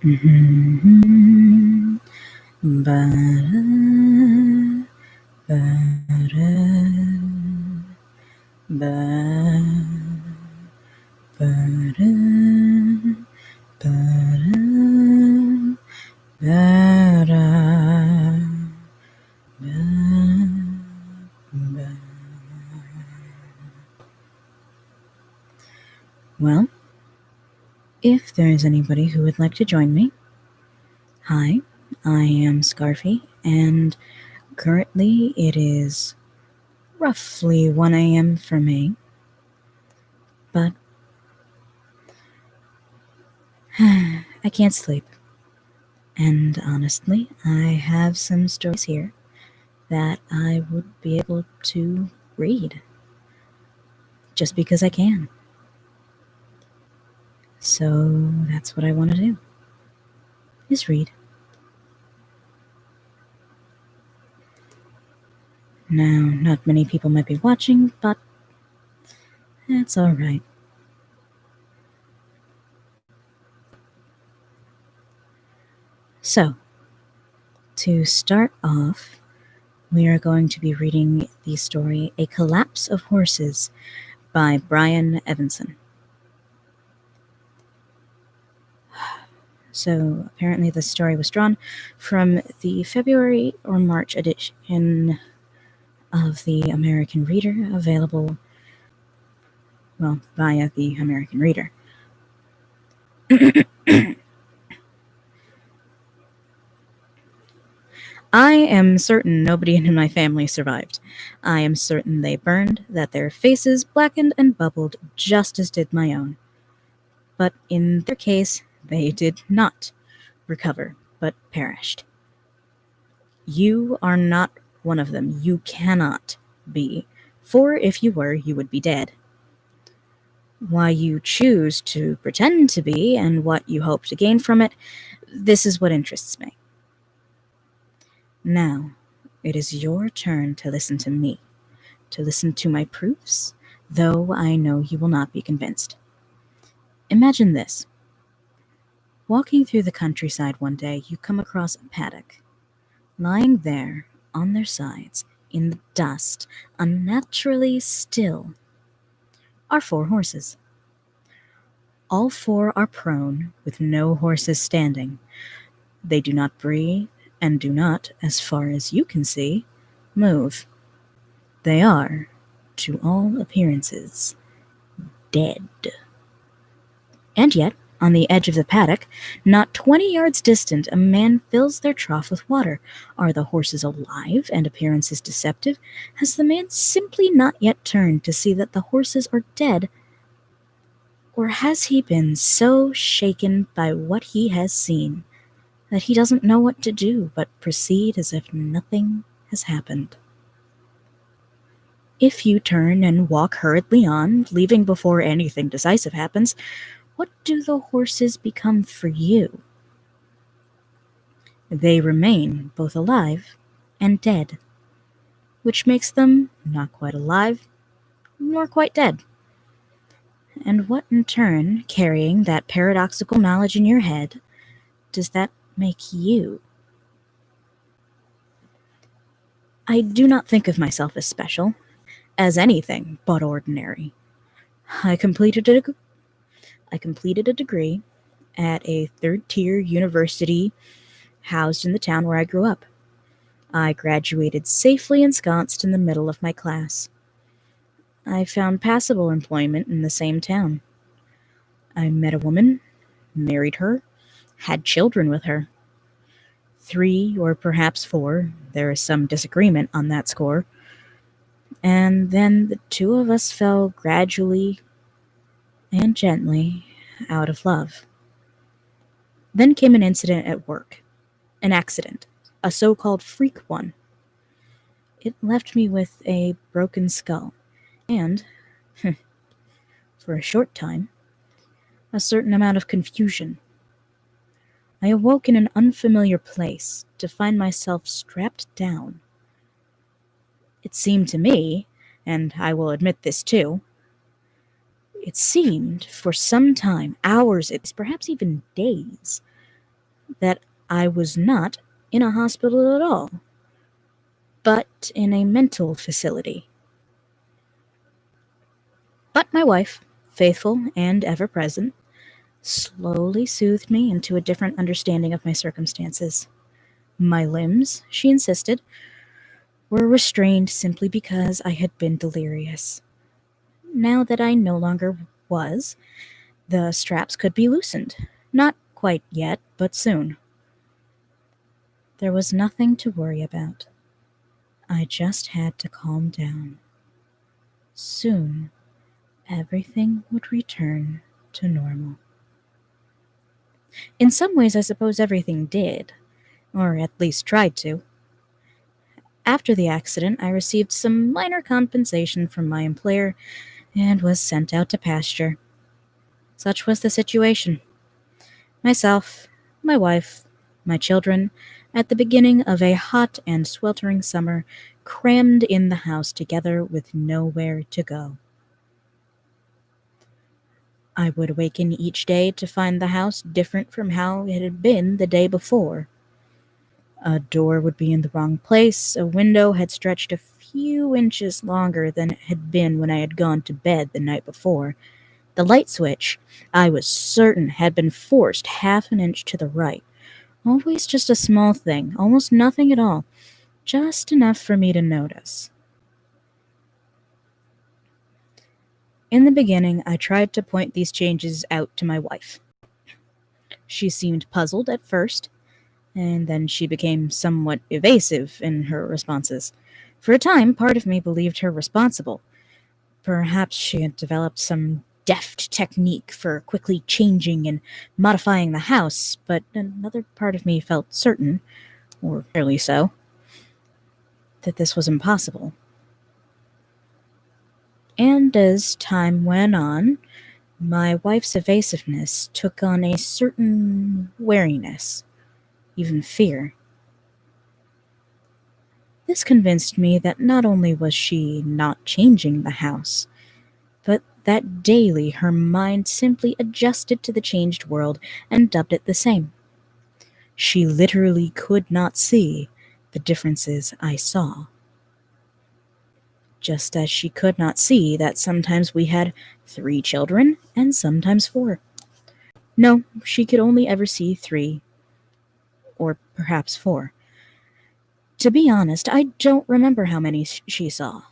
Mhm. Ba-da, ba-da, ba- ba-da, ba-da, ba-da, ba- Well, if there is anybody who would like to join me, hi, I am Scarfy, and currently it is roughly 1 a.m. for me, but I can't sleep. And honestly, I have some stories here that I would be able to read just because I can. So that's what I want to do, is read. Now, not many people might be watching, but that's alright. So, to start off, we are going to be reading the story A Collapse of Horses by Brian Evanson. So, apparently, the story was drawn from the February or March edition of the American Reader, available, well, via the American Reader. I am certain nobody in my family survived. I am certain they burned, that their faces blackened and bubbled just as did my own. But in their case, they did not recover, but perished. You are not one of them. You cannot be. For if you were, you would be dead. Why you choose to pretend to be and what you hope to gain from it, this is what interests me. Now, it is your turn to listen to me, to listen to my proofs, though I know you will not be convinced. Imagine this. Walking through the countryside one day, you come across a paddock. Lying there, on their sides, in the dust, unnaturally still, are 4 horses. All 4 are prone, with no horses standing. They do not breathe, and do not, as far as you can see, move. They are, to all appearances, dead. And yet, on the edge of the paddock, not 20 yards distant, a man fills their trough with water. Are the horses alive and appearances deceptive? Has the man simply not yet turned to see that the horses are dead? Or has he been so shaken by what he has seen that he doesn't know what to do but proceed as if nothing has happened? If you turn and walk hurriedly on, leaving before anything decisive happens, what do the horses become for you? They remain both alive and dead, which makes them not quite alive nor quite dead. And what in turn, carrying that paradoxical knowledge in your head, does that make you? I do not think of myself as special, as anything but ordinary. I completed a degree at a third-tier university housed in the town where I grew up. I graduated safely ensconced in the middle of my class. I found passable employment in the same town. I met a woman, married her, had children with her. 3 or perhaps 4, there is some disagreement on that score. And then the 2 of us fell gradually and gently out of love. Then came an incident at work, an accident, a so-called freak one. It left me with a broken skull, and, for a short time, a certain amount of confusion. I awoke in an unfamiliar place to find myself strapped down. It seemed to me, and I will admit this too, it seemed for some time, hours, perhaps even days, that I was not in a hospital at all, but in a mental facility. But my wife, faithful and ever present, slowly soothed me into a different understanding of my circumstances. My limbs, she insisted, were restrained simply because I had been delirious. Now that I no longer was, the straps could be loosened. Not quite yet, but soon. There was nothing to worry about. I just had to calm down. Soon, everything would return to normal. In some ways, I suppose everything did, or at least tried to. After the accident, I received some minor compensation from my employer and was sent out to pasture. Such was the situation. Myself, my wife, my children, at the beginning of a hot and sweltering summer, crammed in the house together with nowhere to go. I would awaken each day to find the house different from how it had been the day before. A door would be in the wrong place, a window had stretched a few inches longer than it had been when I had gone to bed the night before. The light switch, I was certain, had been forced half an inch to the right. Always just a small thing, almost nothing at all, just enough for me to notice. In the beginning, I tried to point these changes out to my wife. She seemed puzzled at first, and then she became somewhat evasive in her responses. For a time, part of me believed her responsible. Perhaps she had developed some deft technique for quickly changing and modifying the house, but another part of me felt certain, or fairly so, that this was impossible. And as time went on, my wife's evasiveness took on a certain wariness, even fear. This convinced me that not only was she not changing the house, but that daily her mind simply adjusted to the changed world and dubbed it the same. She literally could not see the differences I saw. Just as she could not see that sometimes we had 3 children and sometimes 4. No, she could only ever see 3, or perhaps 4. To be honest, I don't remember how many she saw.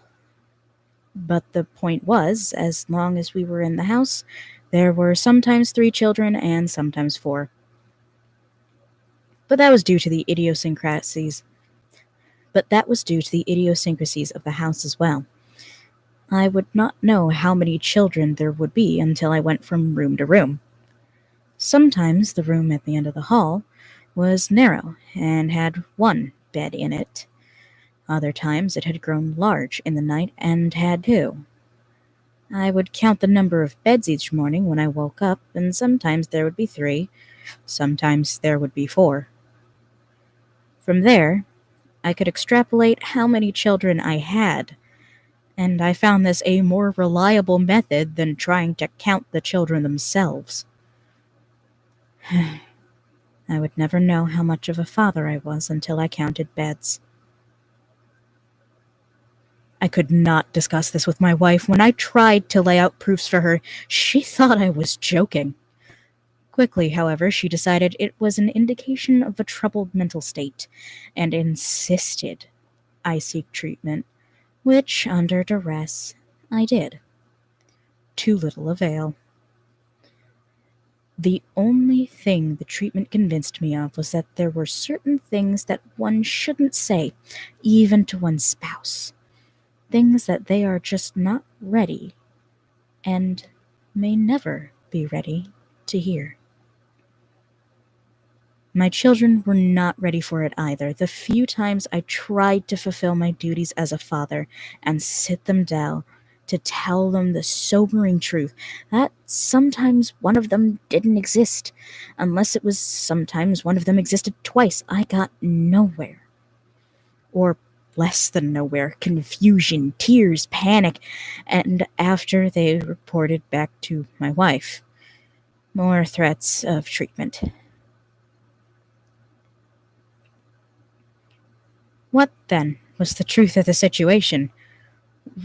But the point was, as long as we were in the house, there were sometimes 3 children and sometimes 4. But that was due to the idiosyncrasies. But that was due to the idiosyncrasies of the house as well. I would not know how many children there would be until I went from room to room. Sometimes the room at the end of the hall was narrow and had 1 bed in it. Other times it had grown large in the night and had 2. I would count the number of beds each morning when I woke up, and sometimes there would be 3, sometimes there would be 4. From there, I could extrapolate how many children I had, and I found this a more reliable method than trying to count the children themselves. I would never know how much of a father I was until I counted beds. I could not discuss this with my wife. When I tried to lay out proofs for her, she thought I was joking. Quickly, however, she decided it was an indication of a troubled mental state, and insisted I seek treatment, which, under duress, I did. To little avail. The only thing the treatment convinced me of was that there were certain things that one shouldn't say, even to one's spouse. Things that they are just not ready, and may never be ready to hear. My children were not ready for it either. The few times I tried to fulfill my duties as a father and sit them down to tell them the sobering truth that sometimes one of them didn't exist, unless it was sometimes one of them existed twice, I got nowhere. Or less than nowhere. Confusion, tears, panic, and after they reported back to my wife, more threats of treatment. What, then, was the truth of the situation?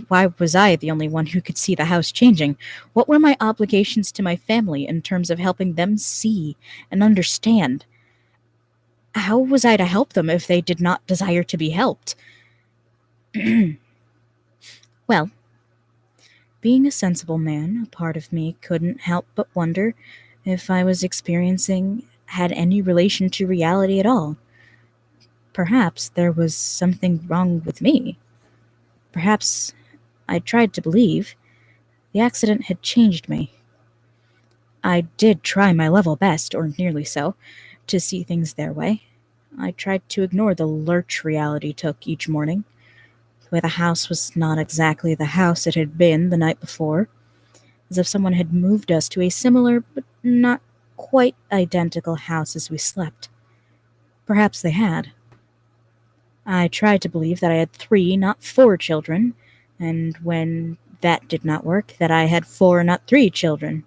Why was I the only one who could see the house changing? What were my obligations to my family in terms of helping them see and understand? How was I to help them if they did not desire to be helped? Well, being a sensible man, a part of me couldn't help but wonder if I was experiencing had any relation to reality at all. Perhaps there was something wrong with me. Perhaps I tried to believe the accident had changed me. I did try my level best, or nearly so, to see things their way. I tried to ignore the lurch reality took each morning, where the house was not exactly the house it had been the night before, as if someone had moved us to a similar but not quite identical house as we slept. Perhaps they had. I tried to believe that I had 3, not 4 children, and when that did not work, that I had 4, not 3 children.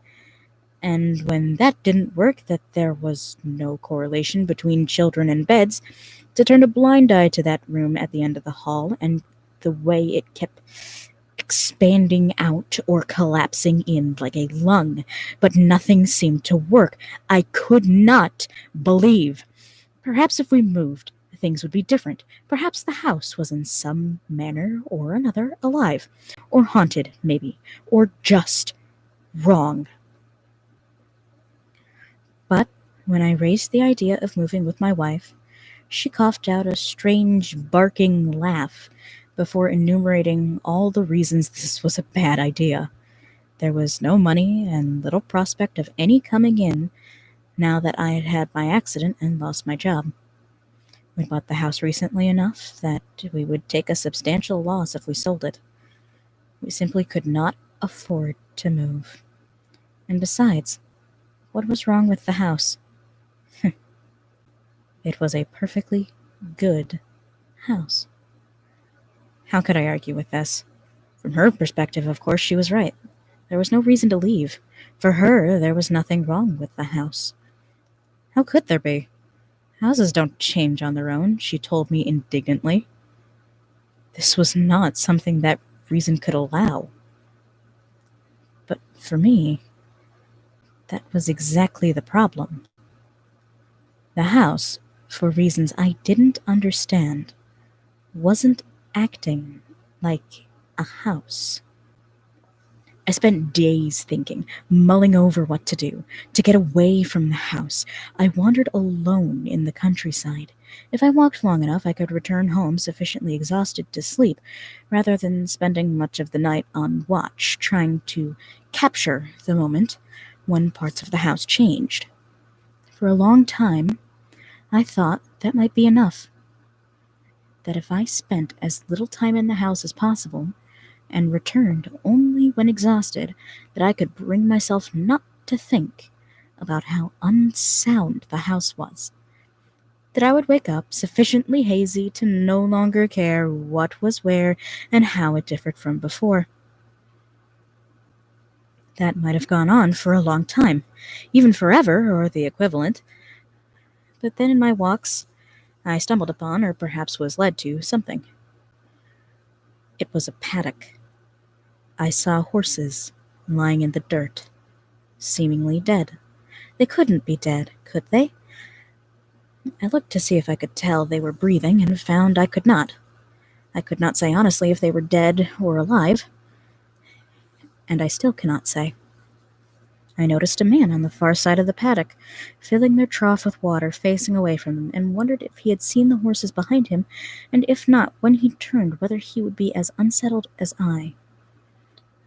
And when that didn't work, that there was no correlation between children and beds, to turn a blind eye to that room at the end of the hall and the way it kept expanding out or collapsing in like a lung, but nothing seemed to work. I could not believe. Perhaps if we moved, things would be different. Perhaps the house was in some manner or another alive, or haunted, maybe, or just wrong. But when I raised the idea of moving with my wife, she coughed out a strange barking laugh before enumerating all the reasons this was a bad idea. There was no money and little prospect of any coming in now that I had had my accident and lost my job. We bought the house recently enough that we would take a substantial loss if we sold it. We simply could not afford to move. And besides, what was wrong with the house? It was a perfectly good house. How could I argue with this? From her perspective, of course, she was right. There was no reason to leave. For her, there was nothing wrong with the house. How could there be? Houses don't change on their own, she told me indignantly. This was not something that reason could allow. But for me, that was exactly the problem. The house, for reasons I didn't understand, wasn't acting like a house. I spent days thinking, mulling over what to do, to get away from the house. I wandered alone in the countryside. If I walked long enough, I could return home sufficiently exhausted to sleep, rather than spending much of the night on watch, trying to capture the moment when parts of the house changed. For a long time, I thought that might be enough. That if I spent as little time in the house as possible, and returned only when exhausted, that I could bring myself not to think about how unsound the house was. That I would wake up sufficiently hazy to no longer care what was where and how it differed from before. That might have gone on for a long time, even forever or the equivalent. But then in my walks, I stumbled upon, or perhaps was led to, something. It was a paddock. I saw horses lying in the dirt, seemingly dead. They couldn't be dead, could they? I looked to see if I could tell they were breathing, and found I could not. I could not say honestly if they were dead or alive, and I still cannot say. I noticed a man on the far side of the paddock, filling their trough with water, facing away from them, and wondered if he had seen the horses behind him, and if not, when he turned, whether he would be as unsettled as I.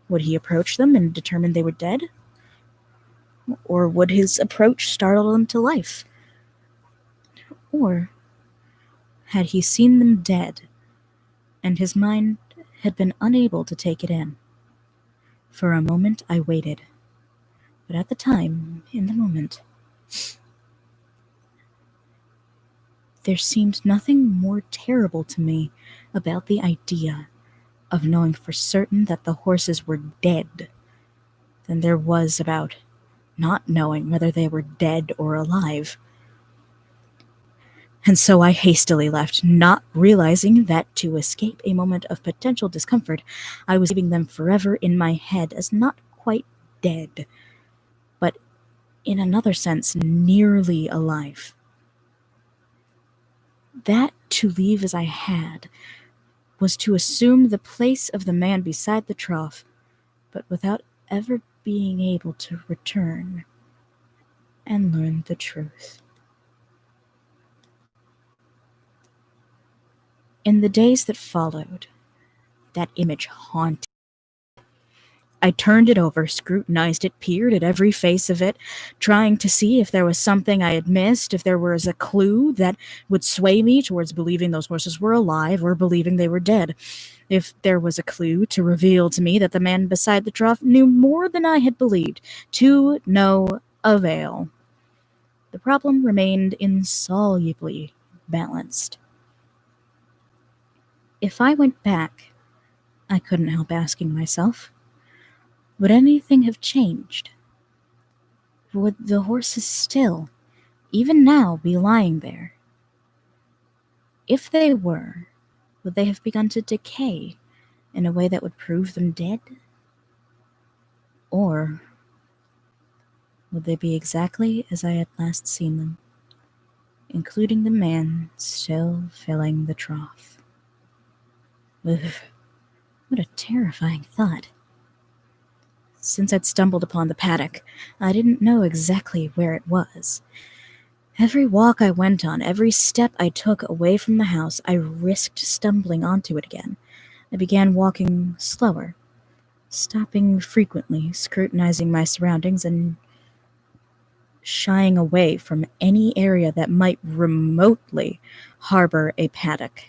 Would he approach them and determine they were dead? Or would his approach startle them to life? Or had he seen them dead, and his mind had been unable to take it in? For a moment I waited, but at the time, in the moment, there seemed nothing more terrible to me about the idea of knowing for certain that the horses were dead than there was about not knowing whether they were dead or alive. And so I hastily left, not realizing that to escape a moment of potential discomfort, I was leaving them forever in my head as not quite dead, but in another sense, nearly alive. That to leave as I had was to assume the place of the man beside the trough, but without ever being able to return and learn the truth. In the days that followed, that image haunted. I turned it over, scrutinized it, peered at every face of it, trying to see if there was something I had missed, if there was a clue that would sway me towards believing those horses were alive or believing they were dead. If there was a clue to reveal to me that the man beside the trough knew more than I had believed, to no avail. The problem remained insolubly balanced. If I went back, I couldn't help asking myself, would anything have changed? Would the horses still, even now, be lying there? If they were, would they have begun to decay in a way that would prove them dead? Or would they be exactly as I had last seen them, including the man still filling the trough? Ugh, what a terrifying thought. Since I'd stumbled upon the paddock, I didn't know exactly where it was. Every walk I went on, every step I took away from the house, I risked stumbling onto it again. I began walking slower, stopping frequently, scrutinizing my surroundings, and shying away from any area that might remotely harbor a paddock.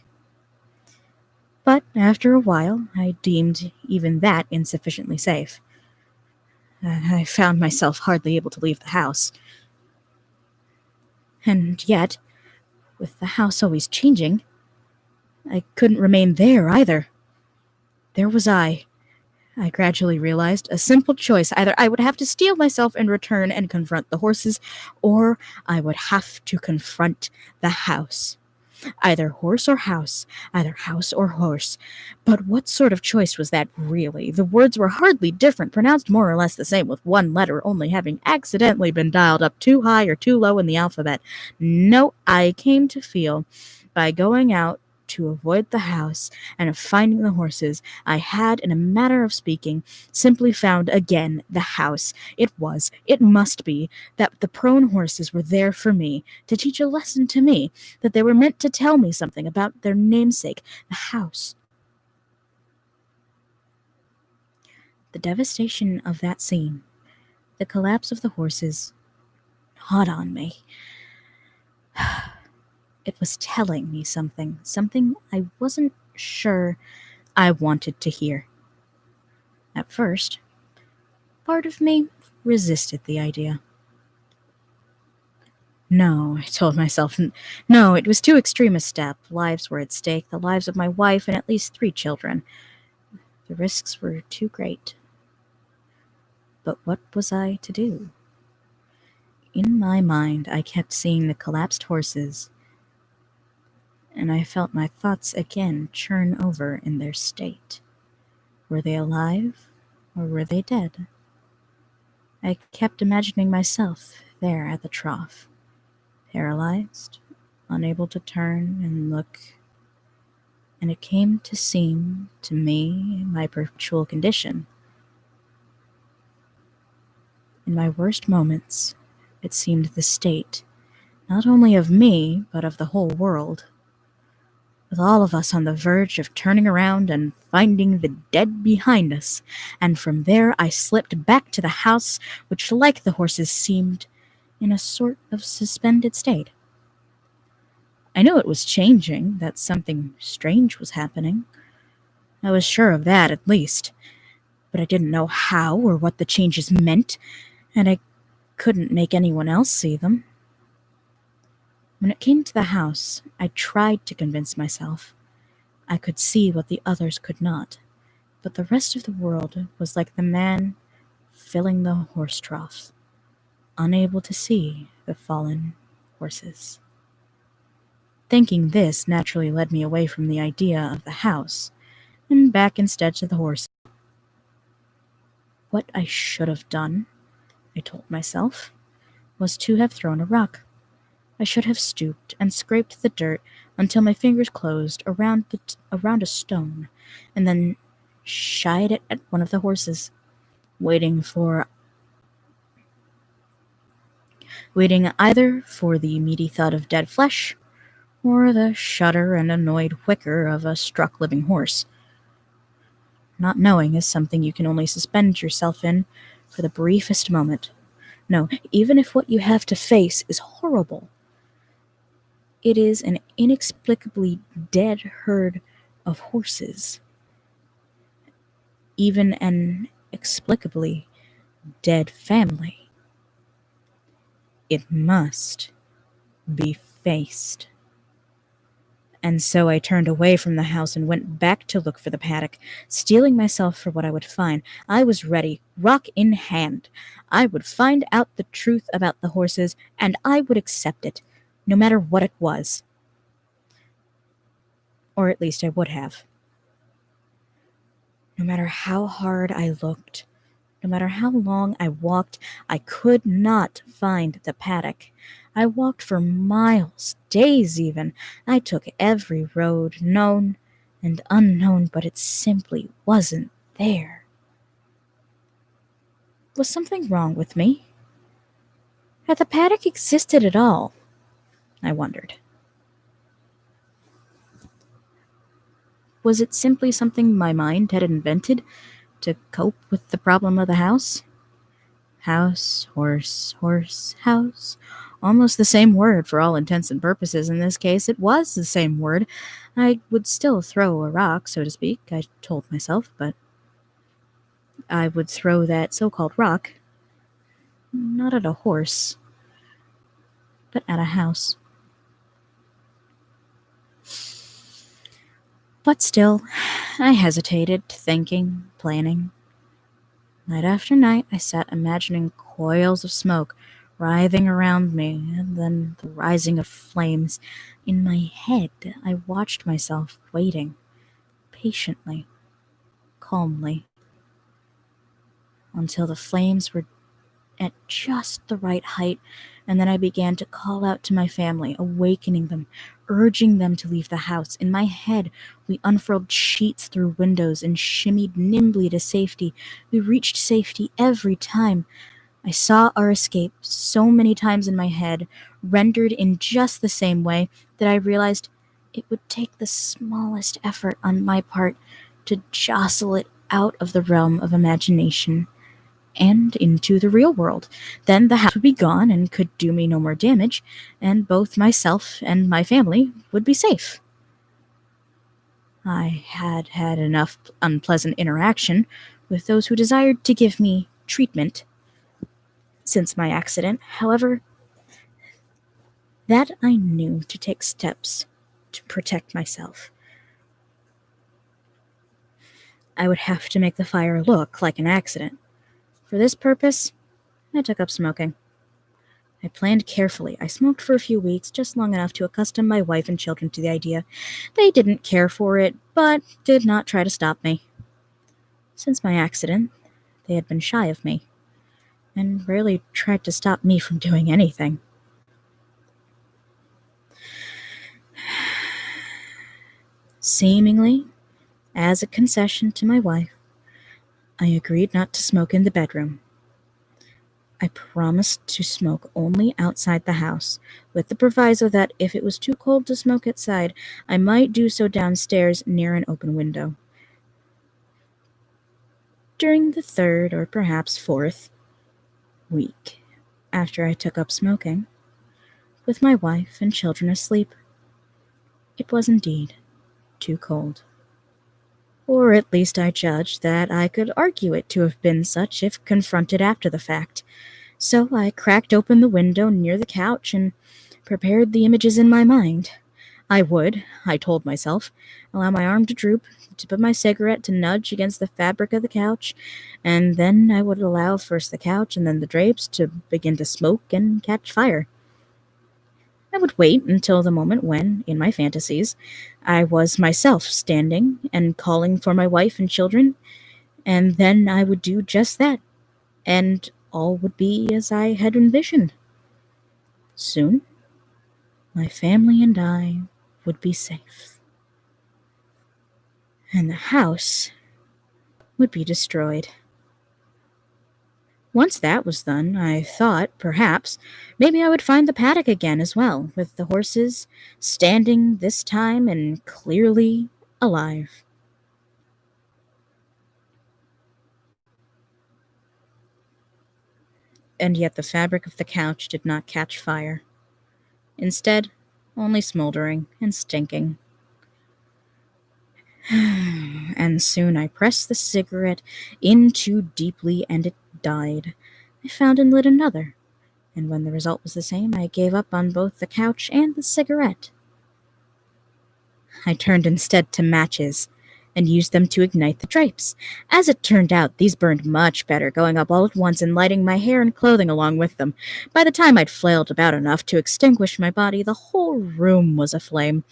But after a while, I deemed even that insufficiently safe. I found myself hardly able to leave the house. And yet, with the house always changing, I couldn't remain there either. There was I gradually realized, a simple choice. Either I would have to steel myself and return and confront the horses, or I would have to confront the house. Either horse or house, either house or horse. But what sort of choice was that really? The words were hardly different, pronounced more or less the same, with one letter only having accidentally been dialed up too high or too low in the alphabet. No, I came to feel, by going out to avoid the house and of finding the horses, I had, in a manner of speaking, simply found again the house. It must be, that the prone horses were there for me, to teach a lesson to me, that they were meant to tell me something about their namesake, the house. The devastation of that scene, the collapse of the horses, gnawed on me. It was telling me something I wasn't sure I wanted to hear. At first, part of me resisted the idea. No, I told myself, no, it was too extreme a step. Lives were at stake, the lives of my wife and at least 3 children. The risks were too great. But what was I to do? In my mind, I kept seeing the collapsed horses, and I felt my thoughts again churn over in their state. Were they alive, or were they dead? I kept imagining myself there at the trough, paralyzed, unable to turn and look, and it came to seem to me my perpetual condition. In my worst moments, it seemed the state, not only of me, but of the whole world, with all of us on the verge of turning around and finding the dead behind us, and from there I slipped back to the house, which, like the horses, seemed in a sort of suspended state. I knew it was changing, that something strange was happening. I was sure of that, at least, but I didn't know how or what the changes meant, and I couldn't make anyone else see them. When it came to the house, I tried to convince myself I could see what the others could not, but the rest of the world was like the man filling the horse trough, unable to see the fallen horses. Thinking this naturally led me away from the idea of the house and back instead to the horse. What I should have done, I told myself, was to have thrown a rock. I should have stooped and scraped the dirt until my fingers closed around a stone, and then shied it at one of the horses, waiting either for the meaty thud of dead flesh or the shudder and annoyed whicker of a struck living horse. Not knowing is something you can only suspend yourself in for the briefest moment. No, even if what you have to face is horrible, it is an inexplicably dead herd of horses, even an inexplicably dead family. It must be faced. And so I turned away from the house and went back to look for the paddock, steeling myself for what I would find. I was ready, rock in hand. I would find out the truth about the horses, and I would accept it, no matter what it was. Or at least I would have. No matter how hard I looked, no matter how long I walked, I could not find the paddock. I walked for miles, days even. I took every road, known and unknown, but it simply wasn't there. Was something wrong with me? Had the paddock existed at all? I wondered. Was it simply something my mind had invented to cope with the problem of the house? House, horse, house. Almost the same word for all intents and purposes. In this case, it was the same word. I would still throw a rock, so to speak, I told myself, but I would throw that so-called rock not at a horse, but at a house. But still, I hesitated, thinking, planning. Night after night, I sat imagining coils of smoke writhing around me, and then the rising of flames. In my head, I watched myself waiting, patiently, calmly, until the flames were at just the right height, and then I began to call out to my family, awakening them, urging them to leave the house. In my head, we unfurled sheets through windows and shimmied nimbly to safety. We reached safety every time. I saw our escape so many times in my head, rendered in just the same way, that I realized it would take the smallest effort on my part to jostle it out of the realm of imagination and into the real world. Then the house would be gone and could do me no more damage, and both myself and my family would be safe. I had had enough unpleasant interaction with those who desired to give me treatment since my accident. However, that I knew to take steps to protect myself. I would have to make the fire look like an accident. For this purpose, I took up smoking. I planned carefully. I smoked for a few weeks, just long enough to accustom my wife and children to the idea. They didn't care for it, but did not try to stop me. Since my accident, they had been shy of me, and rarely tried to stop me from doing anything. Seemingly, as a concession to my wife, I agreed not to smoke in the bedroom. I promised to smoke only outside the house, with the proviso that if it was too cold to smoke outside, I might do so downstairs near an open window. During the third, or perhaps fourth, week after I took up smoking, with my wife and children asleep, it was indeed too cold. Or at least I judged that I could argue it to have been such if confronted after the fact. So I cracked open the window near the couch and prepared the images in my mind. I would, I told myself, allow my arm to droop, the tip of my cigarette to nudge against the fabric of the couch, and then I would allow first the couch and then the drapes to begin to smoke and catch fire. I would wait until the moment when, in my fantasies, I was myself standing and calling for my wife and children, and then I would do just that, and all would be as I had envisioned. Soon, my family and I would be safe, and the house would be destroyed. Once that was done, I thought, perhaps, maybe I would find the paddock again as well, with the horses standing this time and clearly alive. And yet the fabric of the couch did not catch fire. Instead, only smoldering and stinking. And soon I pressed the cigarette in too deeply and it died. I found and lit another, and when the result was the same, I gave up on both the couch and the cigarette. I turned instead to matches and used them to ignite the drapes. As it turned out, these burned much better, going up all at once and lighting my hair and clothing along with them. By the time I'd flailed about enough to extinguish my body, the whole room was aflame.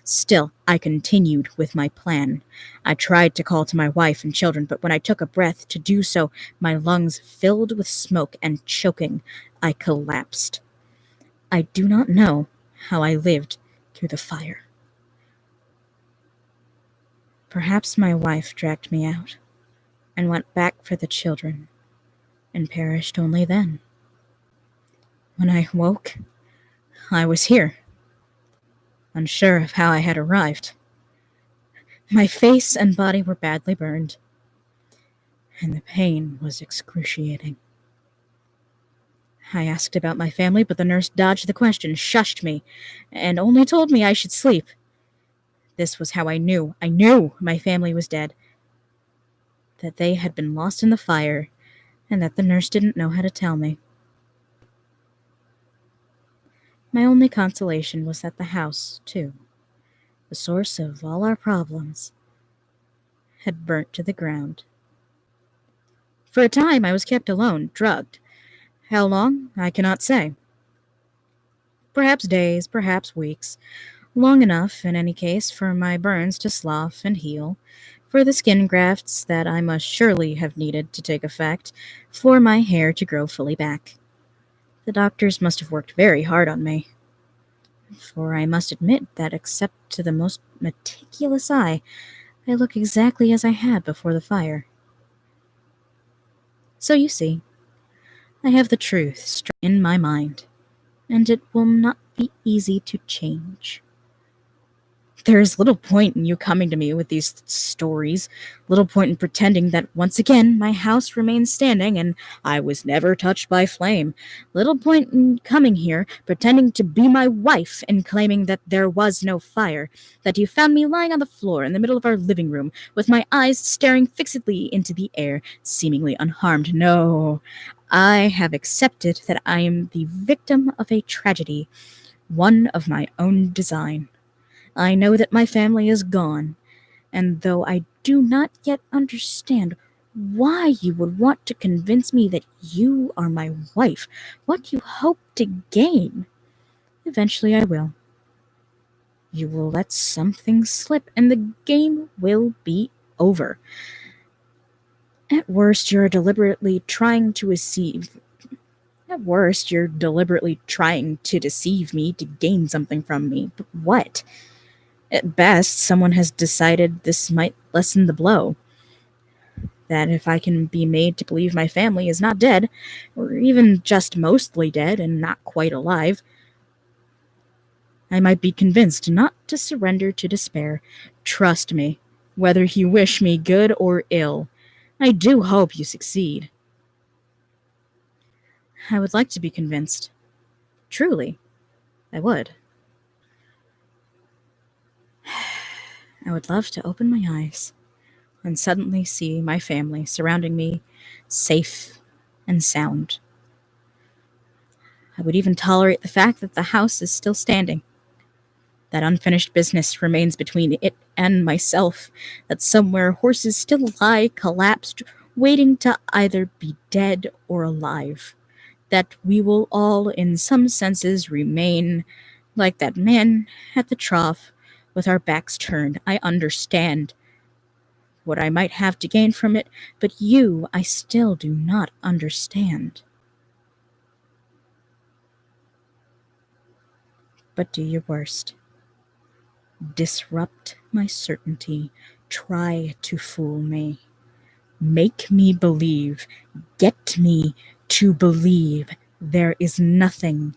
Still, I continued with my plan. I tried to call to my wife and children, but when I took a breath to do so, my lungs filled with smoke and choking, I collapsed. I do not know how I lived through the fire. Perhaps my wife dragged me out and went back for the children and perished only then. When I woke, I was here, unsure of how I had arrived. My face and body were badly burned, and the pain was excruciating. I asked about my family, but the nurse dodged the question, shushed me, and only told me I should sleep. This was how I knew my family was dead, that they had been lost in the fire, and that the nurse didn't know how to tell me. My only consolation was that the house, too, the source of all our problems, had burnt to the ground. For a time I was kept alone, drugged. How long, I cannot say. Perhaps days, perhaps weeks. Long enough, in any case, for my burns to slough and heal, for the skin grafts that I must surely have needed to take effect, for my hair to grow fully back. The doctors must have worked very hard on me, for I must admit that except to the most meticulous eye, I look exactly as I had before the fire. So you see, I have the truth straight in my mind, and it will not be easy to change. There is little point in you coming to me with these stories, little point in pretending that once again my house remains standing and I was never touched by flame, little point in coming here pretending to be my wife and claiming that there was no fire, that you found me lying on the floor in the middle of our living room with my eyes staring fixedly into the air, seemingly unharmed. No, I have accepted that I am the victim of a tragedy, one of my own design. I know that my family is gone, and though I do not yet understand why you would want to convince me that you are my wife, what you hope to gain, eventually I will. You will let something slip, and the game will be over. At worst, you're deliberately trying to deceive. At worst, you're deliberately trying to deceive me to gain something from me. But what? At best, someone has decided this might lessen the blow. That if I can be made to believe my family is not dead, or even just mostly dead and not quite alive, I might be convinced not to surrender to despair. Trust me, whether you wish me good or ill, I do hope you succeed. I would like to be convinced. Truly, I would. I would love to open my eyes and suddenly see my family surrounding me, safe and sound. I would even tolerate the fact that the house is still standing, that unfinished business remains between it and myself, that somewhere horses still lie collapsed, waiting to either be dead or alive, that we will all, in some senses, remain Like that man at the trough with our backs turned. I understand what I might have to gain from it, but you I still do not understand. But do your worst. Disrupt my certainty. Try to fool me. Make me believe. Get me to believe there is nothing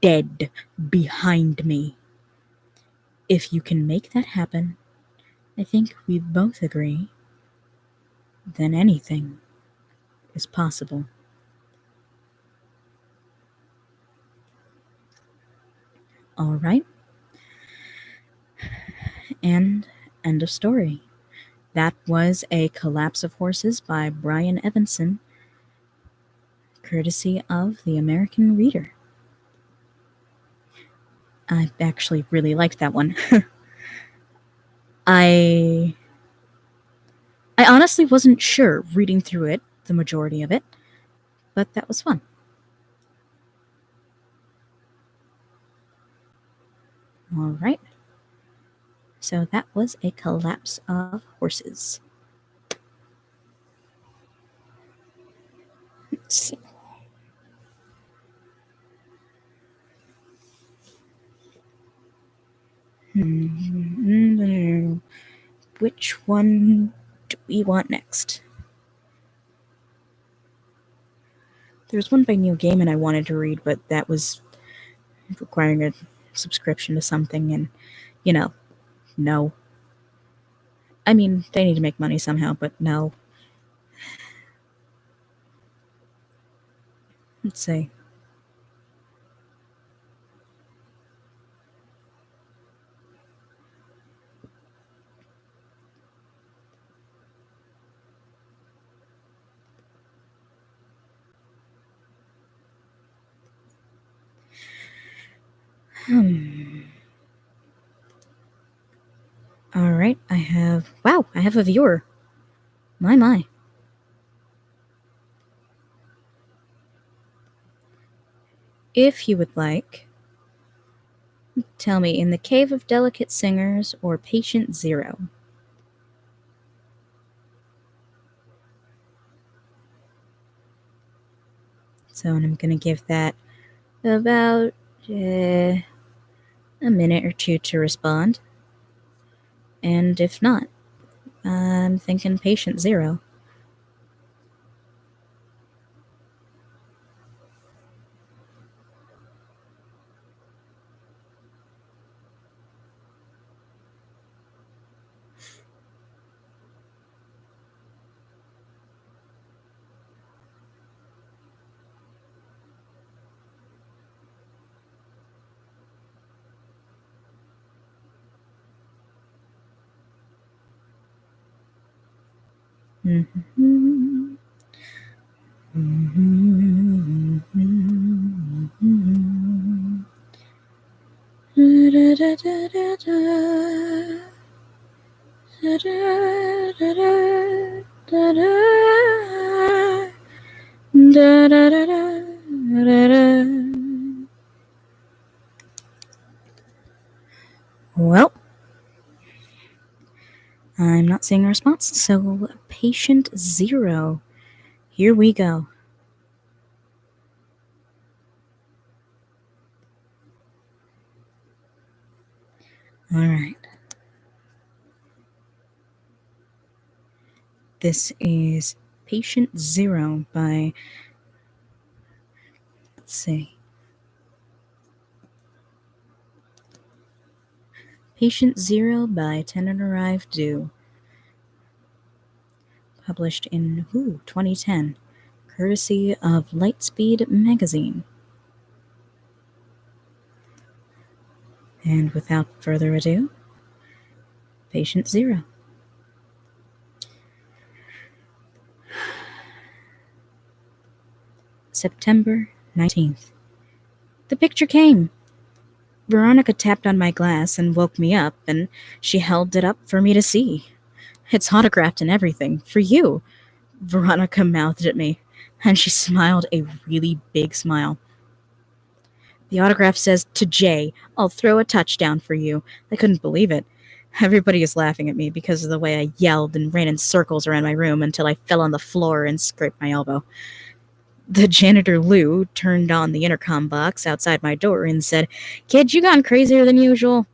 dead behind me. If you can make that happen, I think we both agree, then anything is possible. All right, and end of story. That was A Collapse of Horses by Brian Evanson, courtesy of the American Reader. I actually really liked that one. I I honestly wasn't sure reading through it, the majority of it, but that was fun. All right. So that was A Collapse of Horses. Let's see. Which one do we want next? There's one by Neil Gaiman I wanted to read, but that was requiring a subscription to something, and, no. I mean, they need to make money somehow, but no. Let's see. All right, I have a viewer. My. If you would like, tell me, In the Cave of Delicate Singers or Patient Zero? So, and I'm going to give that about a minute or two to respond. And if not, I'm thinking Patient Zero. Mm-hmm. Mm-hmm. Mm-hmm. Da, da, da, da, da. Da, da, da, da, da, da. Da, da, da, da, da, da. Well, I'm not seeing a response, so Patient Zero. Here we go. All right. This is Patient Zero by, let's see, Patient Zero by Tenerife Do, published in 2010, courtesy of Lightspeed Magazine. And without further ado, Patient Zero. September 19th. The picture came. Veronica tapped on my glass and woke me up, and she held it up for me to see. It's autographed and everything, for you, Veronica mouthed at me, and she smiled a really big smile. The autograph says, "To Jay, I'll throw a touchdown for you." I couldn't believe it. Everybody is laughing at me because of the way I yelled and ran in circles around my room until I fell on the floor and scraped my elbow. The janitor Lou turned on the intercom box outside my door and said, "Kid, you gone crazier than usual?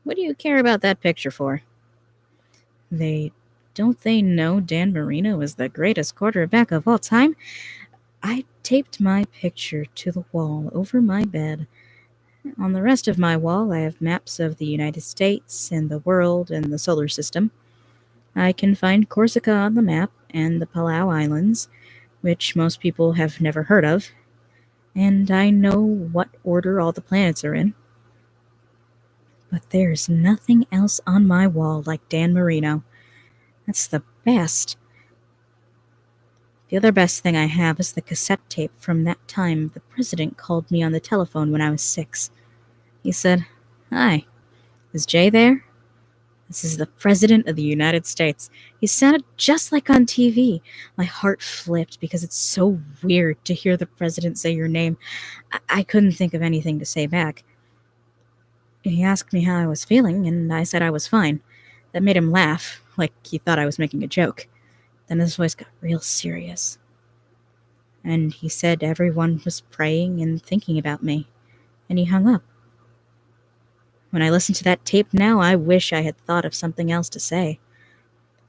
What do you care about that picture for?" They don't they know Dan Marino is the greatest quarterback of all time? I taped my picture to the wall over my bed. On the rest of my wall, I have maps of the United States and the world and the solar system. I can find Corsica on the map and the Palau Islands, which most people have never heard of, and I know what order all the planets are in. But there's nothing else on my wall like Dan Marino. That's the best. The other best thing I have is the cassette tape from that time the president called me on the telephone when I was 6. He said, "Hi, is Jay there? This is the President of the United States." He sounded just like on TV. My heart flipped because it's so weird to hear the president say your name. I couldn't think of anything to say back. He asked me how I was feeling, and I said I was fine. That made him laugh, like he thought I was making a joke. Then his voice got real serious. And he said everyone was praying and thinking about me. And he hung up. When I listen to that tape now, I wish I had thought of something else to say.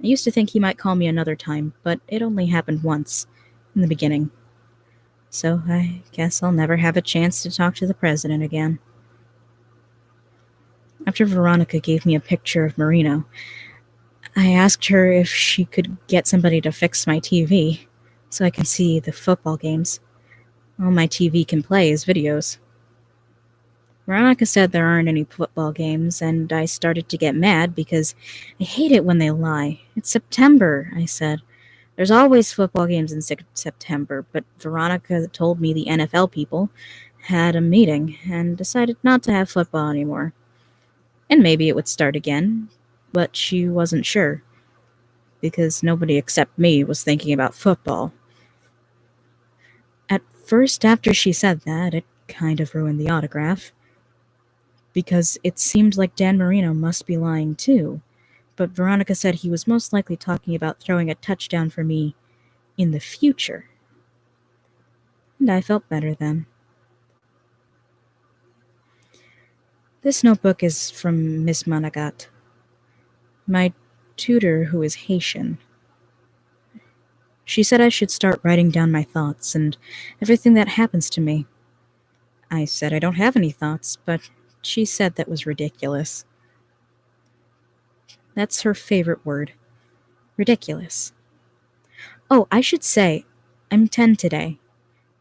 I used to think he might call me another time, but it only happened once, in the beginning. So I guess I'll never have a chance to talk to the president again. After Veronica gave me a picture of Marino, I asked her if she could get somebody to fix my TV so I can see the football games. All my TV can play is videos. Veronica said there aren't any football games, and I started to get mad because I hate it when they lie. "It's September," I said. "There's always football games in September," but Veronica told me the NFL people had a meeting and decided not to have football anymore. And maybe it would start again, but she wasn't sure, because nobody except me was thinking about football. At first, after she said that, it kind of ruined the autograph, because it seemed like Dan Marino must be lying too. But Veronica said he was most likely talking about throwing a touchdown for me in the future. And I felt better then. This notebook is from Miss Managat, my tutor who is Haitian. She said I should start writing down my thoughts and everything that happens to me. I said I don't have any thoughts, but she said that was ridiculous. That's her favorite word. Ridiculous. Oh, I should say, I'm 10 today.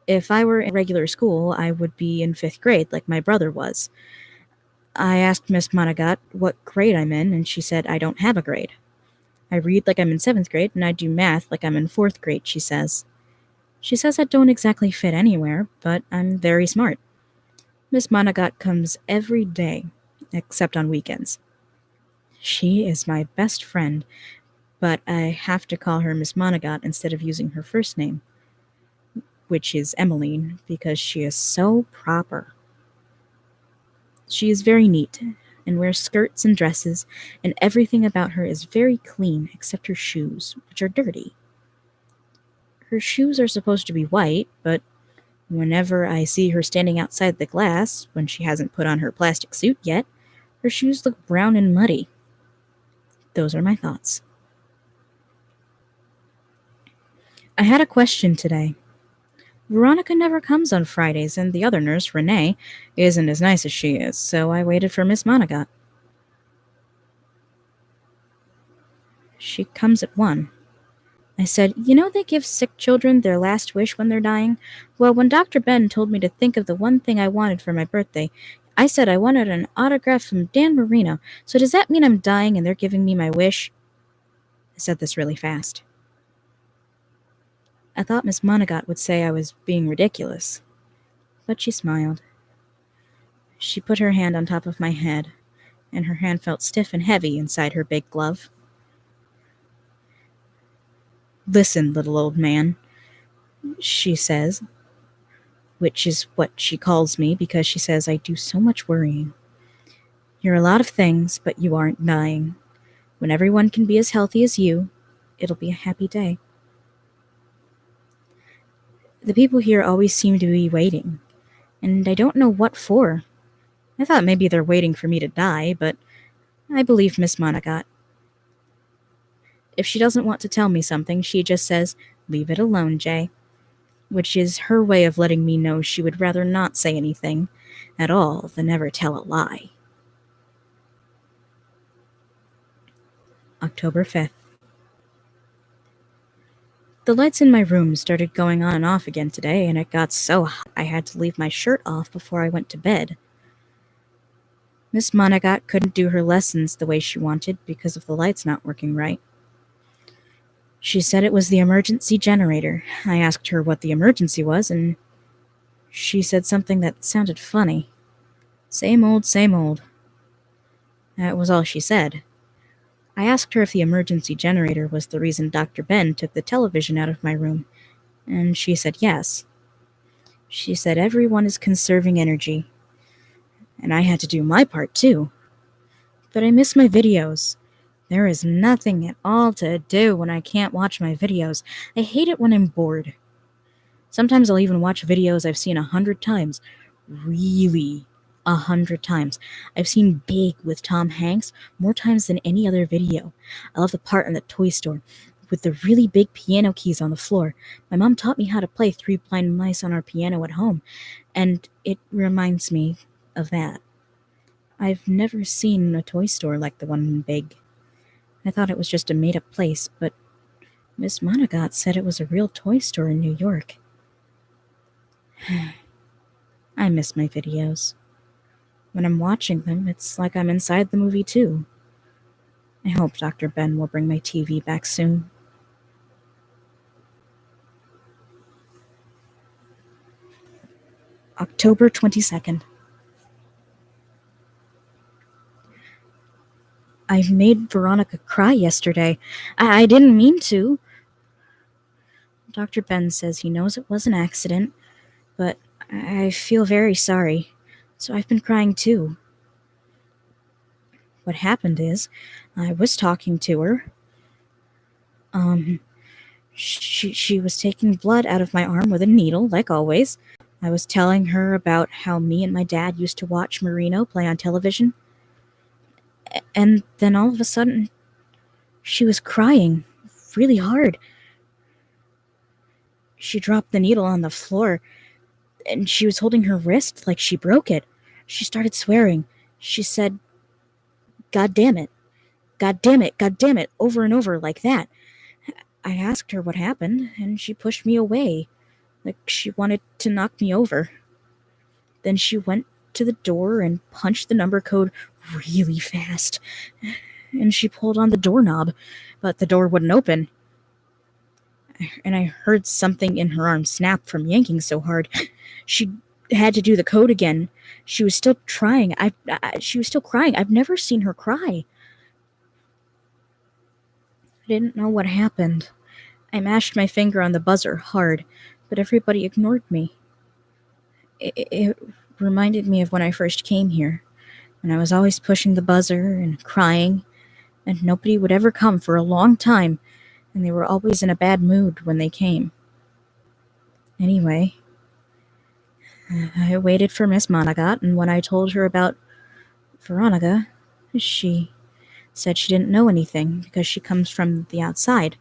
If I were in regular school, I would be in 5th grade like my brother was. I asked Miss Managat what grade I'm in, and she said I don't have a grade. I read like I'm in 7th grade, and I do math like I'm in 4th grade, she says. She says I don't exactly fit anywhere, but I'm very smart. Miss Managat comes every day, except on weekends. She is my best friend, but I have to call her Miss Managat instead of using her first name, which is Emmeline, because she is so proper. She is very neat and wears skirts and dresses, and everything about her is very clean except her shoes, which are dirty. Her shoes are supposed to be white, but whenever I see her standing outside the glass, when she hasn't put on her plastic suit yet, her shoes look brown and muddy. Those are my thoughts. I had a question today. Veronica never comes on Fridays, and the other nurse, Renee, isn't as nice as she is, so I waited for Miss Managat. She comes at 1. I said, "You know they give sick children their last wish when they're dying? Well, when Dr. Ben told me to think of the one thing I wanted for my birthday, I said I wanted an autograph from Dan Marino, so does that mean I'm dying and they're giving me my wish?" I said this really fast. I thought Miss Managat would say I was being ridiculous, but she smiled. She put her hand on top of my head, and her hand felt stiff and heavy inside her big glove. "Listen, little old man," she says, which is what she calls me because she says I do so much worrying. You're a lot of things, but you aren't dying. When everyone can be as healthy as you, it'll be a happy day. The people here always seem to be waiting, and I don't know what for. I thought maybe they're waiting for me to die, but I believe Miss Monagot. If she doesn't want to tell me something, she just says, "Leave it alone, Jay," which is her way of letting me know she would rather not say anything at all than ever tell a lie. October 5th. The lights in my room started going on and off again today, and it got so hot I had to leave my shirt off before I went to bed. Miss Monagot couldn't do her lessons the way she wanted because of the lights not working right. She said it was the emergency generator. I asked her what the emergency was, and she said something that sounded funny. Same old, same old. That was all she said. I asked her if the emergency generator was the reason Dr. Ben took the television out of my room, and she said yes. She said everyone is conserving energy, and I had to do my part too. But I miss my videos. There is nothing at all to do when I can't watch my videos. I hate it when I'm bored. Sometimes I'll even watch videos I've seen 100 times. Really, 100 times. I've seen Big with Tom Hanks more times than any other video. I love the part in the toy store with the really big piano keys on the floor. My mom taught me how to play Three Blind Mice on our piano at home, and it reminds me of that. I've never seen a toy store like the one in Big. I thought it was just a made-up place, but Miss Monagot said it was a real toy store in New York. I miss my videos. When I'm watching them, it's like I'm inside the movie too. I hope Dr. Ben will bring my TV back soon. October 22nd. I made Veronica cry yesterday. I didn't mean to. Dr. Ben says he knows it was an accident, but I feel very sorry, so I've been crying too. What happened is, I was talking to her. She was taking blood out of my arm with a needle, like always. I was telling her about how me and my dad used to watch Marino play on television. And then all of a sudden, she was crying really hard. She dropped the needle on the floor, and she was holding her wrist like she broke it. She started swearing. She said, "God damn it, God damn it, God damn it," over and over like that. I asked her what happened, and she pushed me away, like she wanted to knock me over. Then she went to the door and punched the number code really fast. And she pulled on the doorknob, but the door wouldn't open. And I heard something in her arm snap from yanking so hard. She had to do the code again. She was still trying. She was still crying. I've never seen her cry. I didn't know what happened. I mashed my finger on the buzzer hard, but everybody ignored me. It reminded me of when I first came here, when I was always pushing the buzzer and crying, and nobody would ever come for a long time, and they were always in a bad mood when they came. Anyway, I waited for Miss Monagot, and when I told her about Veronica, she said she didn't know anything because she comes from the outside,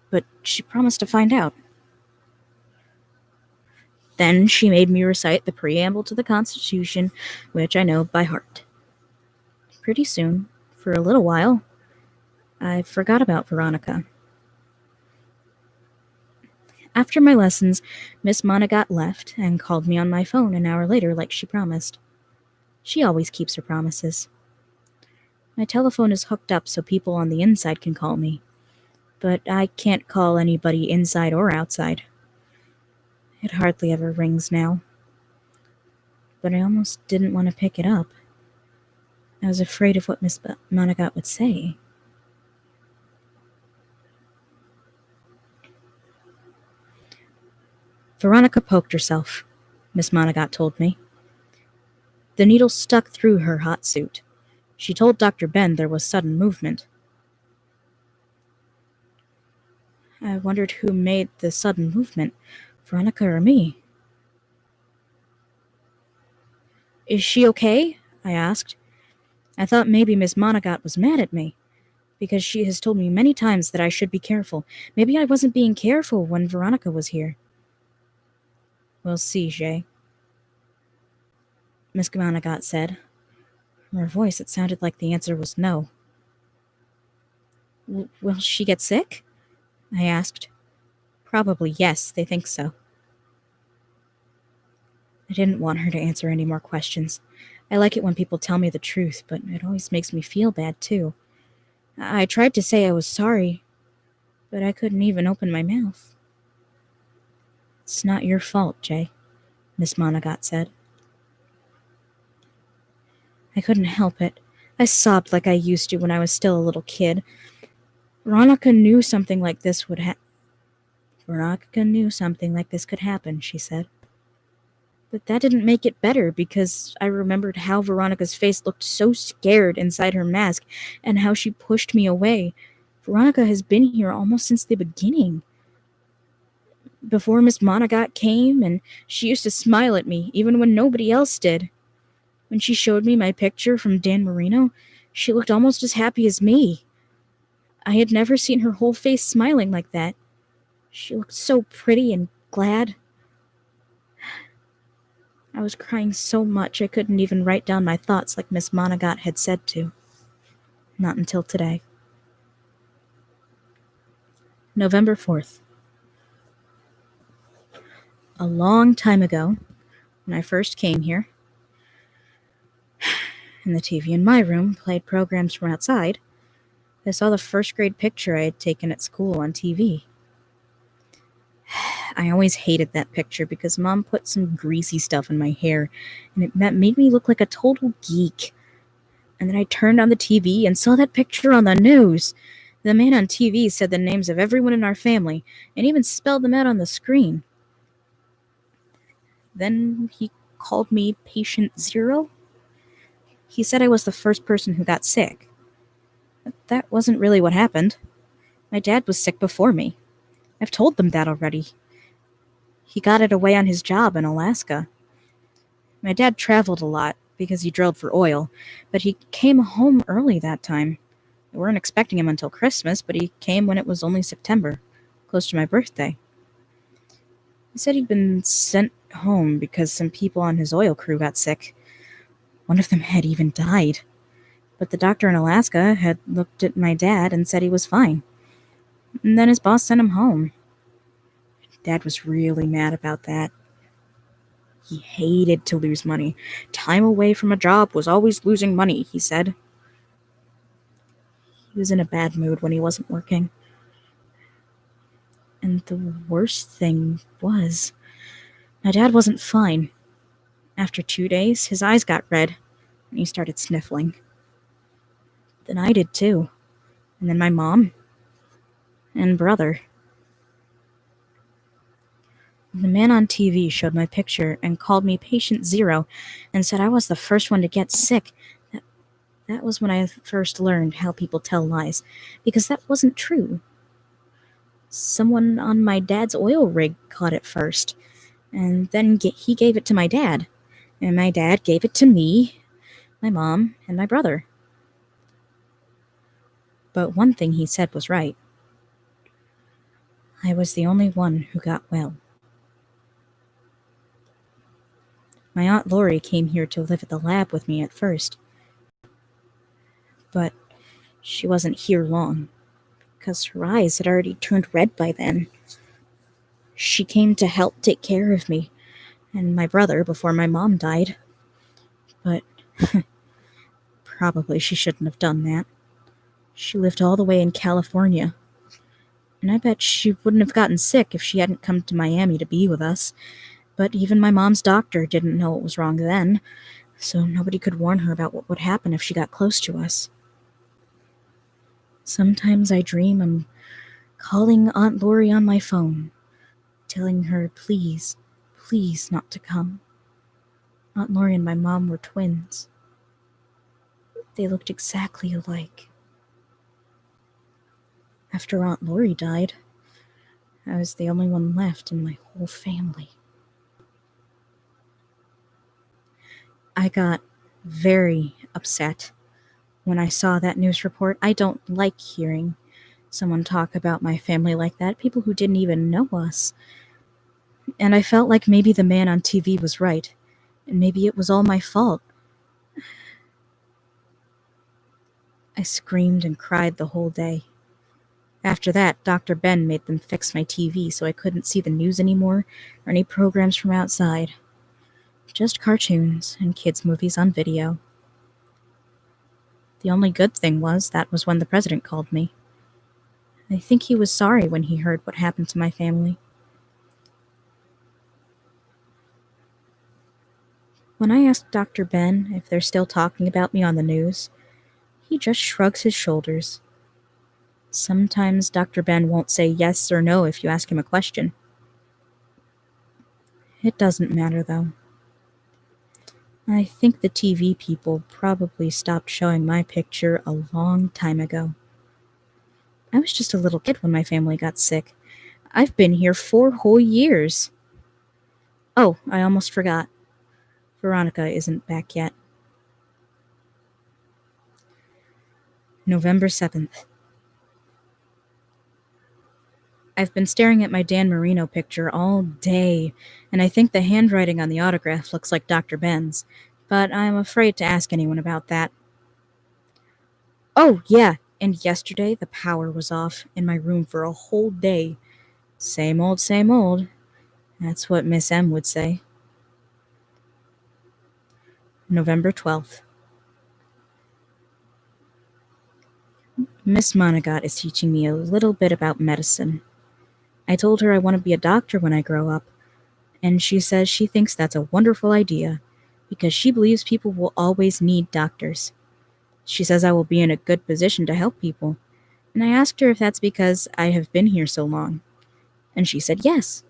but she promised to find out. Then she made me recite the preamble to the Constitution, which I know by heart. Pretty soon, for a little while, I forgot about Veronica. After my lessons, Miss Monagot left and called me on my phone an hour later like she promised. She always keeps her promises. My telephone is hooked up so people on the inside can call me, but I can't call anybody inside or outside. It hardly ever rings now. But I almost didn't want to pick it up. I was afraid of what Miss Monagot would say. Veronica poked herself. Miss Monaghan told me. The needle stuck through her hot suit. She told Dr. Ben there was sudden movement. I wondered who made the sudden movement, Veronica or me. Is she okay? I asked. I thought maybe Miss Monaghan was mad at me, because she has told me many times that I should be careful. Maybe I wasn't being careful when Veronica was here. We'll see, Jay, Miss Monaghan said. From her voice, it sounded like the answer was no. Will she get sick? I asked. Probably yes, they think so. I didn't want her to answer any more questions. I like it when people tell me the truth, but it always makes me feel bad, too. I tried to say I was sorry, but I couldn't even open my mouth. It's not your fault, Jay, Miss Monaghan said. I couldn't help it. I sobbed like I used to when I was still a little kid. Veronica knew something like this would Veronica knew something like this could happen, she said. But that didn't make it better, because I remembered how Veronica's face looked so scared inside her mask and how she pushed me away. Veronica has been here almost since the beginning. Before Miss Monaghan came, and she used to smile at me, even when nobody else did. When she showed me my picture from Dan Marino, she looked almost as happy as me. I had never seen her whole face smiling like that. She looked so pretty and glad. I was crying so much I couldn't even write down my thoughts like Miss Monaghan had said to. Not until today. November 4th. A long time ago, when I first came here, and the TV in my room played programs from outside, I saw the first grade picture I had taken at school on TV. I always hated that picture because Mom put some greasy stuff in my hair, and that made me look like a total geek. And then I turned on the TV and saw that picture on the news. The man on TV said the names of everyone in our family, and even spelled them out on the screen. Then he called me Patient Zero. He said I was the first person who got sick. But that wasn't really what happened. My dad was sick before me. I've told them that already. He got it away on his job in Alaska. My dad traveled a lot because he drilled for oil, but he came home early that time. We weren't expecting him until Christmas, but he came when it was only September, close to my birthday. He said he'd been sent home because some people on his oil crew got sick. One of them had even died. But the doctor in Alaska had looked at my dad and said he was fine. And then his boss sent him home. Dad was really mad about that. He hated to lose money. Time away from a job was always losing money, he said. He was in a bad mood when he wasn't working. And the worst thing was, my dad wasn't fine. After 2 days, his eyes got red, and he started sniffling. Then I did too. And then my mom. And brother. The man on TV showed my picture and called me Patient Zero and said I was the first one to get sick. That was when I first learned how people tell lies, because that wasn't true. Someone on my dad's oil rig caught it first, and then he gave it to my dad, and my dad gave it to me, my mom, and my brother. But one thing he said was right. I was the only one who got well. My Aunt Lori came here to live at the lab with me at first. But she wasn't here long, because her eyes had already turned red by then. She came to help take care of me and my brother before my mom died. But probably she shouldn't have done that. She lived all the way in California. And I bet she wouldn't have gotten sick if she hadn't come to Miami to be with us. But even my mom's doctor didn't know what was wrong then, so nobody could warn her about what would happen if she got close to us. Sometimes I dream I'm calling Aunt Lori on my phone, telling her, please, please not to come. Aunt Lori and my mom were twins. They looked exactly alike. After Aunt Lori died, I was the only one left in my whole family. I got very upset when I saw that news report. I don't like hearing someone talk about my family like that, people who didn't even know us. And I felt like maybe the man on TV was right, and maybe it was all my fault. I screamed and cried the whole day. After that, Dr. Ben made them fix my TV so I couldn't see the news anymore or any programs from outside. Just cartoons and kids' movies on video. The only good thing was that was when the president called me. I think he was sorry when he heard what happened to my family. When I asked Dr. Ben if they're still talking about me on the news, he just shrugs his shoulders. Sometimes Dr. Ben won't say yes or no if you ask him a question. It doesn't matter, though. I think the TV people probably stopped showing my picture a long time ago. I was just a little kid when my family got sick. I've been here 4 whole years. Oh, I almost forgot. Veronica isn't back yet. November 7th. I've been staring at my Dan Marino picture all day, and I think the handwriting on the autograph looks like Dr. Ben's, but I'm afraid to ask anyone about that. Oh, yeah, and yesterday the power was off in my room for a whole day. Same old, same old. That's what Miss M would say. November 12th. Miss Monagot is teaching me a little bit about medicine. I told her I want to be a doctor when I grow up, and she says she thinks that's a wonderful idea because she believes people will always need doctors. She says I will be in a good position to help people, and I asked her if that's because I have been here so long, and she said yes.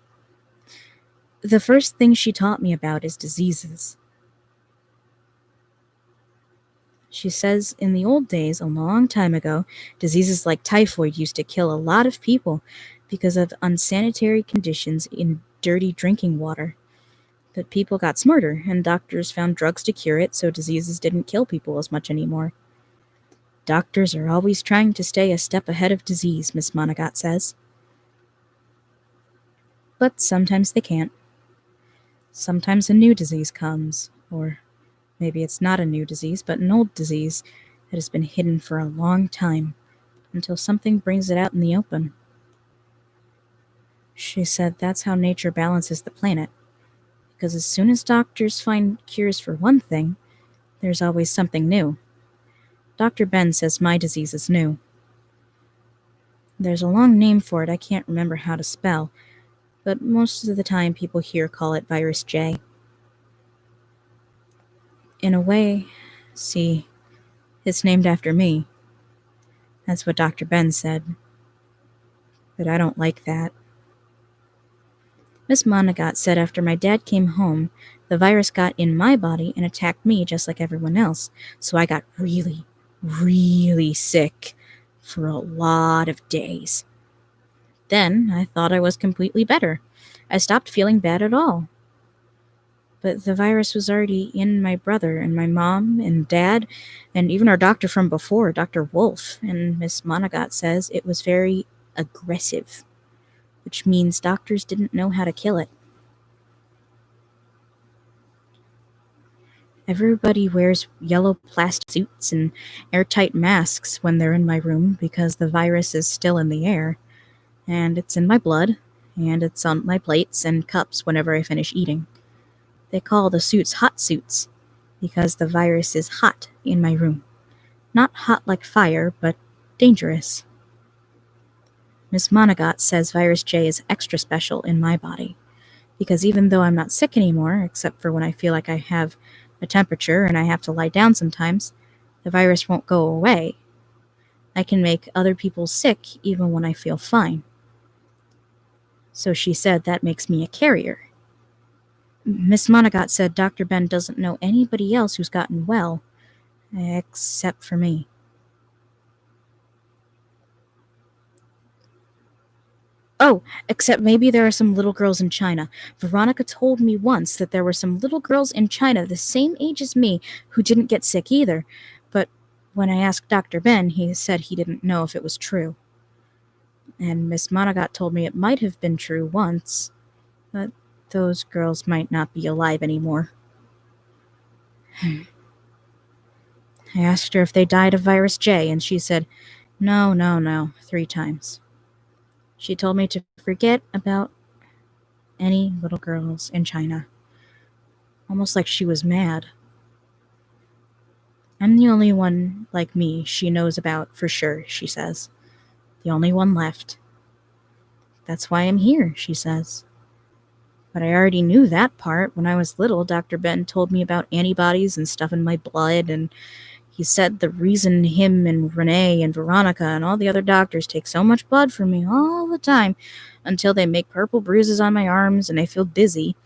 The first thing she taught me about is diseases. She says in the old days, a long time ago, diseases like typhoid used to kill a lot of people because of unsanitary conditions in dirty drinking water. But people got smarter, and doctors found drugs to cure it, so diseases didn't kill people as much anymore. Doctors are always trying to stay a step ahead of disease, Miss Monagot says. But sometimes they can't. Sometimes a new disease comes, or maybe it's not a new disease, but an old disease that has been hidden for a long time, until something brings it out in the open. She said that's how nature balances the planet, because as soon as doctors find cures for one thing, there's always something new. Dr. Ben says my disease is new. There's a long name for it I can't remember how to spell, but most of the time people here call it virus J. In a way, see, it's named after me. That's what Dr. Ben said. But I don't like that. Miss Monagot said after my dad came home, the virus got in my body and attacked me just like everyone else, so I got really, really sick for a lot of days. Then I thought I was completely better. I stopped feeling bad at all. But the virus was already in my brother and my mom and dad and even our doctor from before, Dr. Wolf, and Miss Monagot says it was very aggressive, which means doctors didn't know how to kill it. Everybody wears yellow plastic suits and airtight masks when they're in my room because the virus is still in the air, and it's in my blood, and it's on my plates and cups whenever I finish eating. They call the suits hot suits because the virus is hot in my room. Not hot like fire, but dangerous. Miss Monagot says virus J is extra special in my body because even though I'm not sick anymore, except for when I feel like I have a temperature and I have to lie down sometimes, the virus won't go away. I can make other people sick even when I feel fine. So she said that makes me a carrier. Miss Monagot said Dr. Ben doesn't know anybody else who's gotten well, except for me. Oh, except maybe there are some little girls in China. Veronica told me once that there were some little girls in China the same age as me who didn't get sick either. But when I asked Dr. Ben, he said he didn't know if it was true. And Miss Monagot told me it might have been true once, but those girls might not be alive anymore. I asked her if they died of virus J, and she said, no, no, no, 3 times. She told me to forget about any little girls in China. Almost like she was mad. I'm the only one like me she knows about for sure, she says. The only one left. That's why I'm here, she says. But I already knew that part. When I was little, Dr. Ben told me about antibodies and stuff in my blood, and he said the reason him and Renee and Veronica and all the other doctors take so much blood from me all the time until they make purple bruises on my arms and I feel dizzy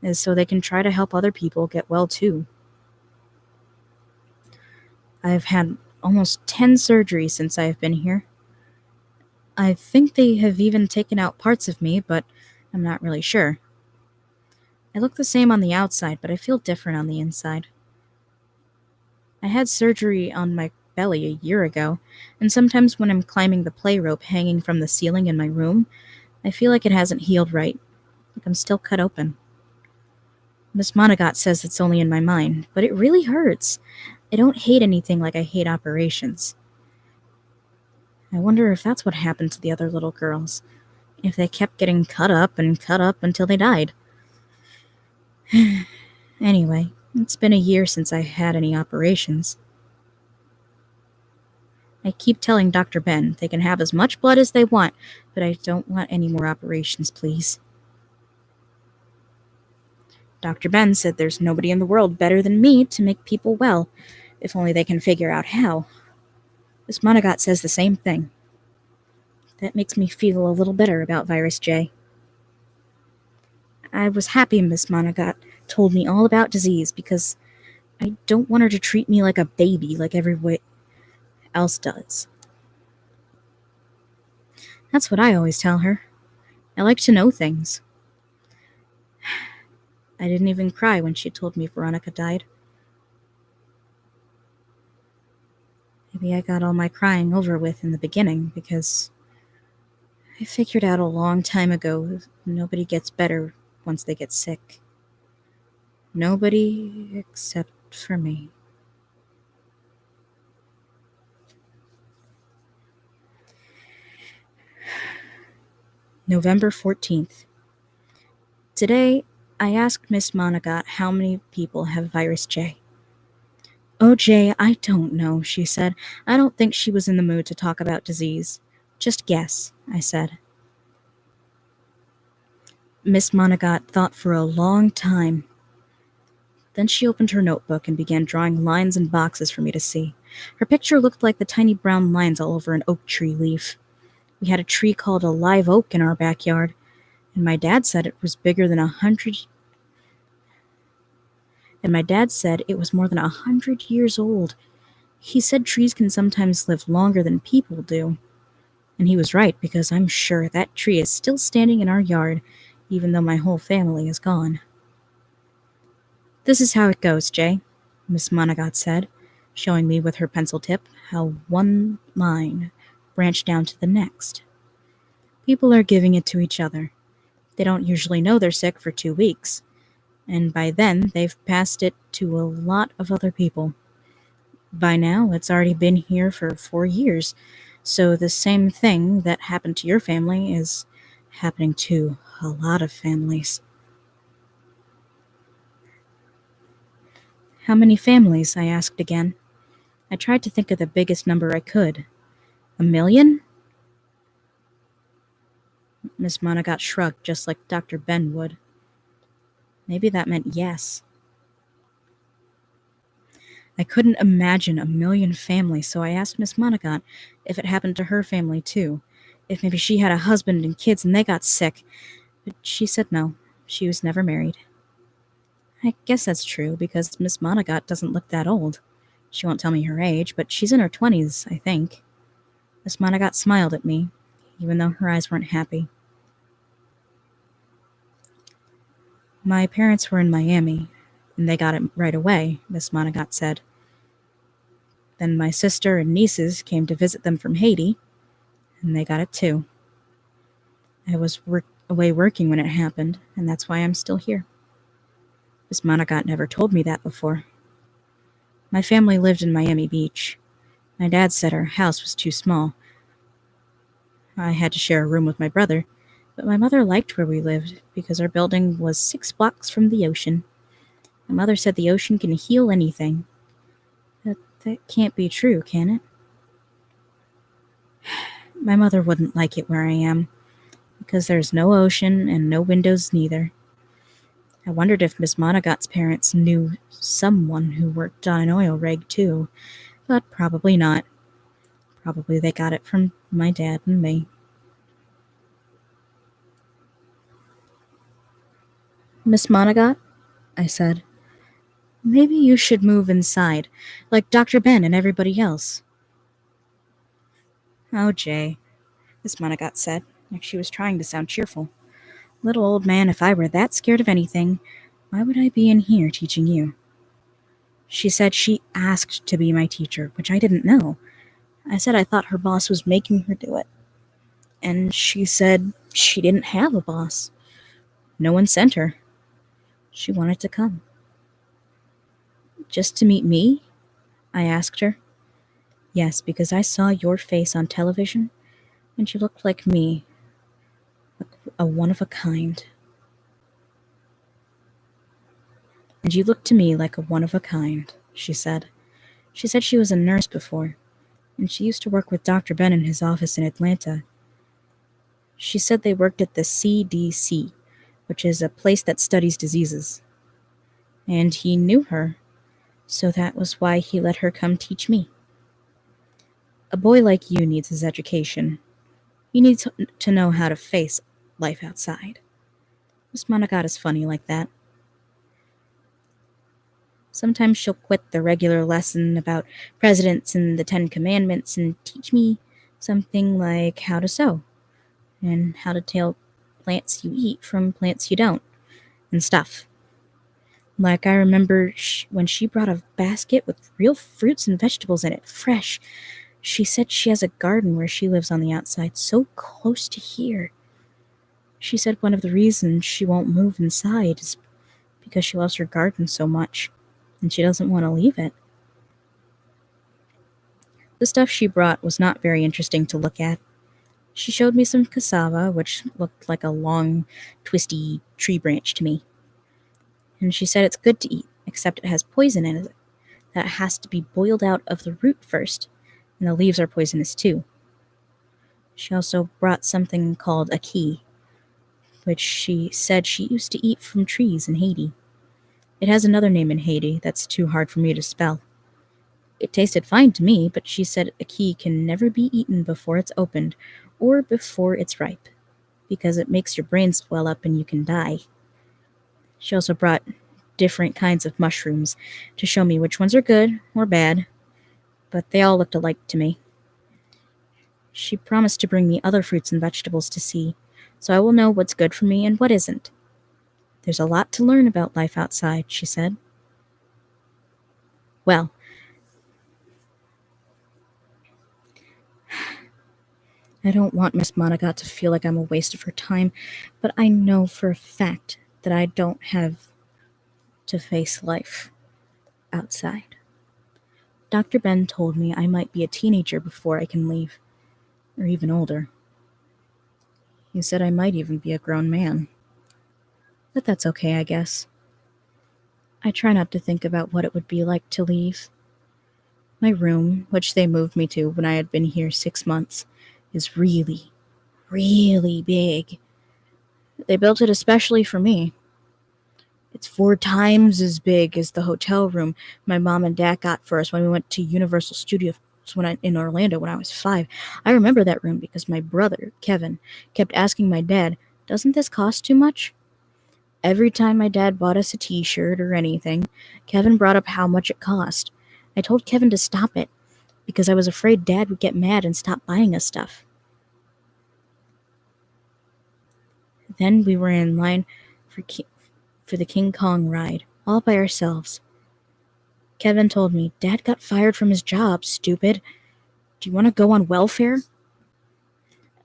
is so they can try to help other people get well too. I've had almost 10 surgeries since I've been here. I think they have even taken out parts of me, but I'm not really sure. I look the same on the outside, but I feel different on the inside. I had surgery on my belly a year ago, and sometimes when I'm climbing the play rope hanging from the ceiling in my room, I feel like it hasn't healed right, like I'm still cut open. Miss Monagot says it's only in my mind, but it really hurts. I don't hate anything like I hate operations. I wonder if that's what happened to the other little girls, if they kept getting cut up until they died. Anyway, it's been a year since I had any operations. I keep telling Dr. Ben they can have as much blood as they want, but I don't want any more operations, please. Dr. Ben said there's nobody in the world better than me to make people well, if only they can figure out how. Miss Monagot says the same thing. That makes me feel a little better about Virus J. I was happy Miss Monagot told me all about disease because I don't want her to treat me like a baby like everyone else does. That's what I always tell her. I like to know things. I didn't even cry when she told me Veronica died. Maybe I got all my crying over with in the beginning because I figured out a long time ago nobody gets better once they get sick. Nobody except for me. November 14th. Today, I asked Miss Monagot how many people have virus J. Oh, Jay, I don't know, she said. I don't think she was in the mood to talk about disease. Just guess, I said. Miss Monagot thought for a long time. Then she opened her notebook and began drawing lines and boxes for me to see. Her picture looked like the tiny brown lines all over an oak tree leaf. We had a tree called a live oak in our backyard, and my dad said it was bigger than 100. And my dad said it was more than 100 years old. He said trees can sometimes live longer than people do. And he was right, because I'm sure that tree is still standing in our yard, even though my whole family is gone. This is how it goes, Jay, Miss Monagot said, showing me with her pencil tip how one line branched down to the next. People are giving it to each other. They don't usually know they're sick for 2 weeks, and by then they've passed it to a lot of other people. By now, it's already been here for 4 years, so the same thing that happened to your family is happening to a lot of families. How many families? I asked again. I tried to think of the biggest number I could. 1 million? Miss Monagot shrugged just like Dr. Ben would. Maybe that meant yes. I couldn't imagine 1 million families, so I asked Miss Monagot if it happened to her family too, if maybe she had a husband and kids and they got sick, but she said no, she was never married. I guess that's true, because Miss Monagot doesn't look that old. She won't tell me her age, but she's in her 20s, I think. Miss Monagot smiled at me, even though her eyes weren't happy. My parents were in Miami, and they got it right away, Miss Monagot said. Then my sister and nieces came to visit them from Haiti, and they got it too. I was away working when it happened, and that's why I'm still here. Miss Monagot never told me that before. My family lived in Miami Beach. My dad said our house was too small. I had to share a room with my brother, but my mother liked where we lived because our building was 6 blocks from the ocean. My mother said the ocean can heal anything. But that can't be true, can it? My mother wouldn't like it where I am, because there's no ocean and no windows neither. I wondered if Miss Monagot's parents knew someone who worked on an oil rig too, but probably not. Probably they got it from my dad and me. Miss Monagot, I said, maybe you should move inside, like Dr. Ben and everybody else. Oh, Jay, Miss Monagot said, like she was trying to sound cheerful. Little old man, if I were that scared of anything, why would I be in here teaching you? She said she asked to be my teacher, which I didn't know. I said I thought her boss was making her do it. And she said she didn't have a boss. No one sent her. She wanted to come. Just to meet me? I asked her. Yes, because I saw your face on television, and you looked like me. A one of a kind. And you looked to me like a one of a kind, she said. She said she was a nurse before, and she used to work with Dr. Ben in his office in Atlanta. She said they worked at the CDC, which is a place that studies diseases. And he knew her, so that was why he let her come teach me. A boy like you needs his education. You need to know how to face life outside. Miss Monagot is funny like that. Sometimes she'll quit the regular lesson about presidents and the 10 Commandments and teach me something like how to sew and how to tell plants you eat from plants you don't and stuff. Like I remember when she brought a basket with real fruits and vegetables in it, fresh. She said she has a garden where she lives on the outside, so close to here. She said one of the reasons she won't move inside is because she loves her garden so much, and she doesn't want to leave it. The stuff she brought was not very interesting to look at. She showed me some cassava, which looked like a long, twisty tree branch to me. And she said it's good to eat, except it has poison in it that has to be boiled out of the root first, and the leaves are poisonous too. She also brought something called a key, which she said she used to eat from trees in Haiti. It has another name in Haiti that's too hard for me to spell. It tasted fine to me, but she said a key can never be eaten before it's opened or before it's ripe, because it makes your brain swell up and you can die. She also brought different kinds of mushrooms to show me which ones are good or bad, but they all looked alike to me. She promised to bring me other fruits and vegetables to see, so I will know what's good for me and what isn't. There's a lot to learn about life outside, she said. Well, I don't want Miss Monagot to feel like I'm a waste of her time, but I know for a fact that I don't have to face life outside. Dr. Ben told me I might be a teenager before I can leave, or even older. He said I might even be a grown man. But that's okay, I guess. I try not to think about what it would be like to leave. My room, which they moved me to when I had been here 6 months, is really, really big. They built it especially for me. It's 4 times as big as the hotel room my mom and dad got for us when we went to Universal Studios in Orlando when I was 5. I remember that room because my brother, Kevin, kept asking my dad, "Doesn't this cost too much?" Every time my dad bought us a t-shirt or anything, Kevin brought up how much it cost. I told Kevin to stop it because I was afraid Dad would get mad and stop buying us stuff. Then we were in line for, for the King Kong ride, all by ourselves. Kevin told me, Dad got fired from his job, stupid. Do you want to go on welfare?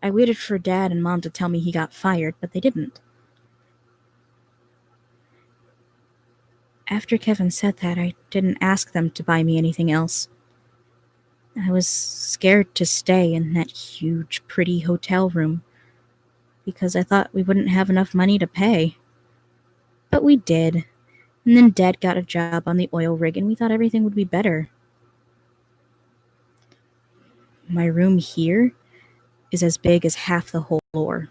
I waited for Dad and Mom to tell me he got fired, but they didn't. After Kevin said that, I didn't ask them to buy me anything else. I was scared to stay in that huge, pretty hotel room because I thought we wouldn't have enough money to pay. But we did, and then Dad got a job on the oil rig and we thought everything would be better. My room here is as big as half the whole floor.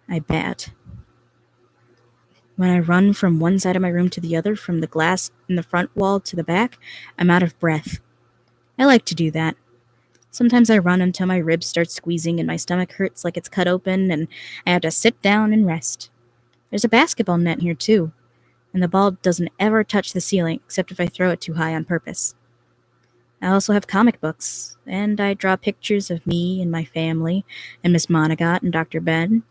I bet. When I run from one side of my room to the other, from the glass in the front wall to the back, I'm out of breath. I like to do that. Sometimes I run until my ribs start squeezing and my stomach hurts like it's cut open and I have to sit down and rest. There's a basketball net here too, and the ball doesn't ever touch the ceiling except if I throw it too high on purpose. I also have comic books, and I draw pictures of me and my family and Miss Monagot and Dr. Ben.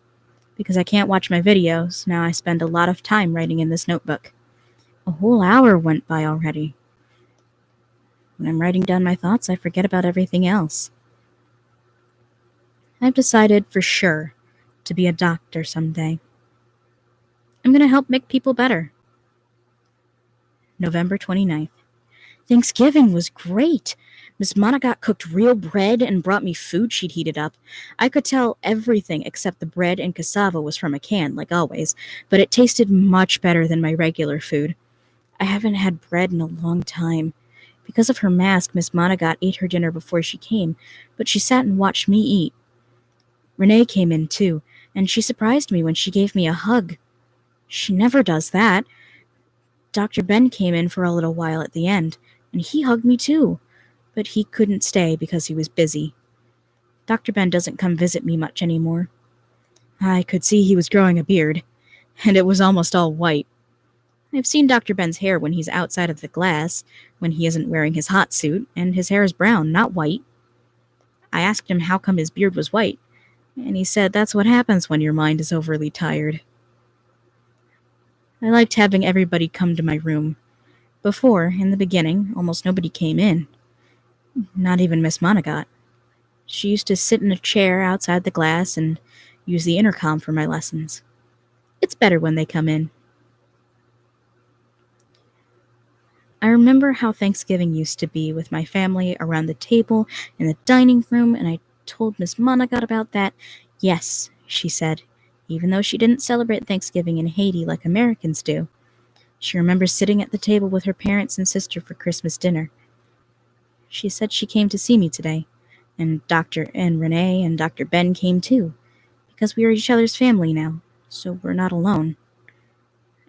Because I can't watch my videos, now I spend a lot of time writing in this notebook. A whole hour went by already. When I'm writing down my thoughts, I forget about everything else. I've decided for sure to be a doctor someday. I'm going to help make people better. November 29th. Thanksgiving was great. Miss Monagot cooked real bread and brought me food she'd heated up. I could tell everything except the bread and cassava was from a can, like always, but it tasted much better than my regular food. I haven't had bread in a long time. Because of her mask, Miss Monagot ate her dinner before she came, but she sat and watched me eat. Renee came in too, and she surprised me when she gave me a hug. She never does that. Dr. Ben came in for a little while at the end, and he hugged me too, but he couldn't stay because he was busy. Dr. Ben doesn't come visit me much anymore. I could see he was growing a beard, and it was almost all white. I've seen Dr. Ben's hair when he's outside of the glass, when he isn't wearing his hot suit, and his hair is brown, not white. I asked him how come his beard was white, and he said that's what happens when your mind is overly tired. I liked having everybody come to my room. Before, in the beginning, almost nobody came in. Not even Miss Monagot. She used to sit in a chair outside the glass and use the intercom for my lessons. It's better when they come in. I remember how Thanksgiving used to be with my family around the table in the dining room, and I told Miss Monagot about that. Yes, she said, even though she didn't celebrate Thanksgiving in Haiti like Americans do. She remembers sitting at the table with her parents and sister for Christmas dinner. She said she came to see me today, and Renee and Dr. Ben came too, because we are each other's family now, so we're not alone.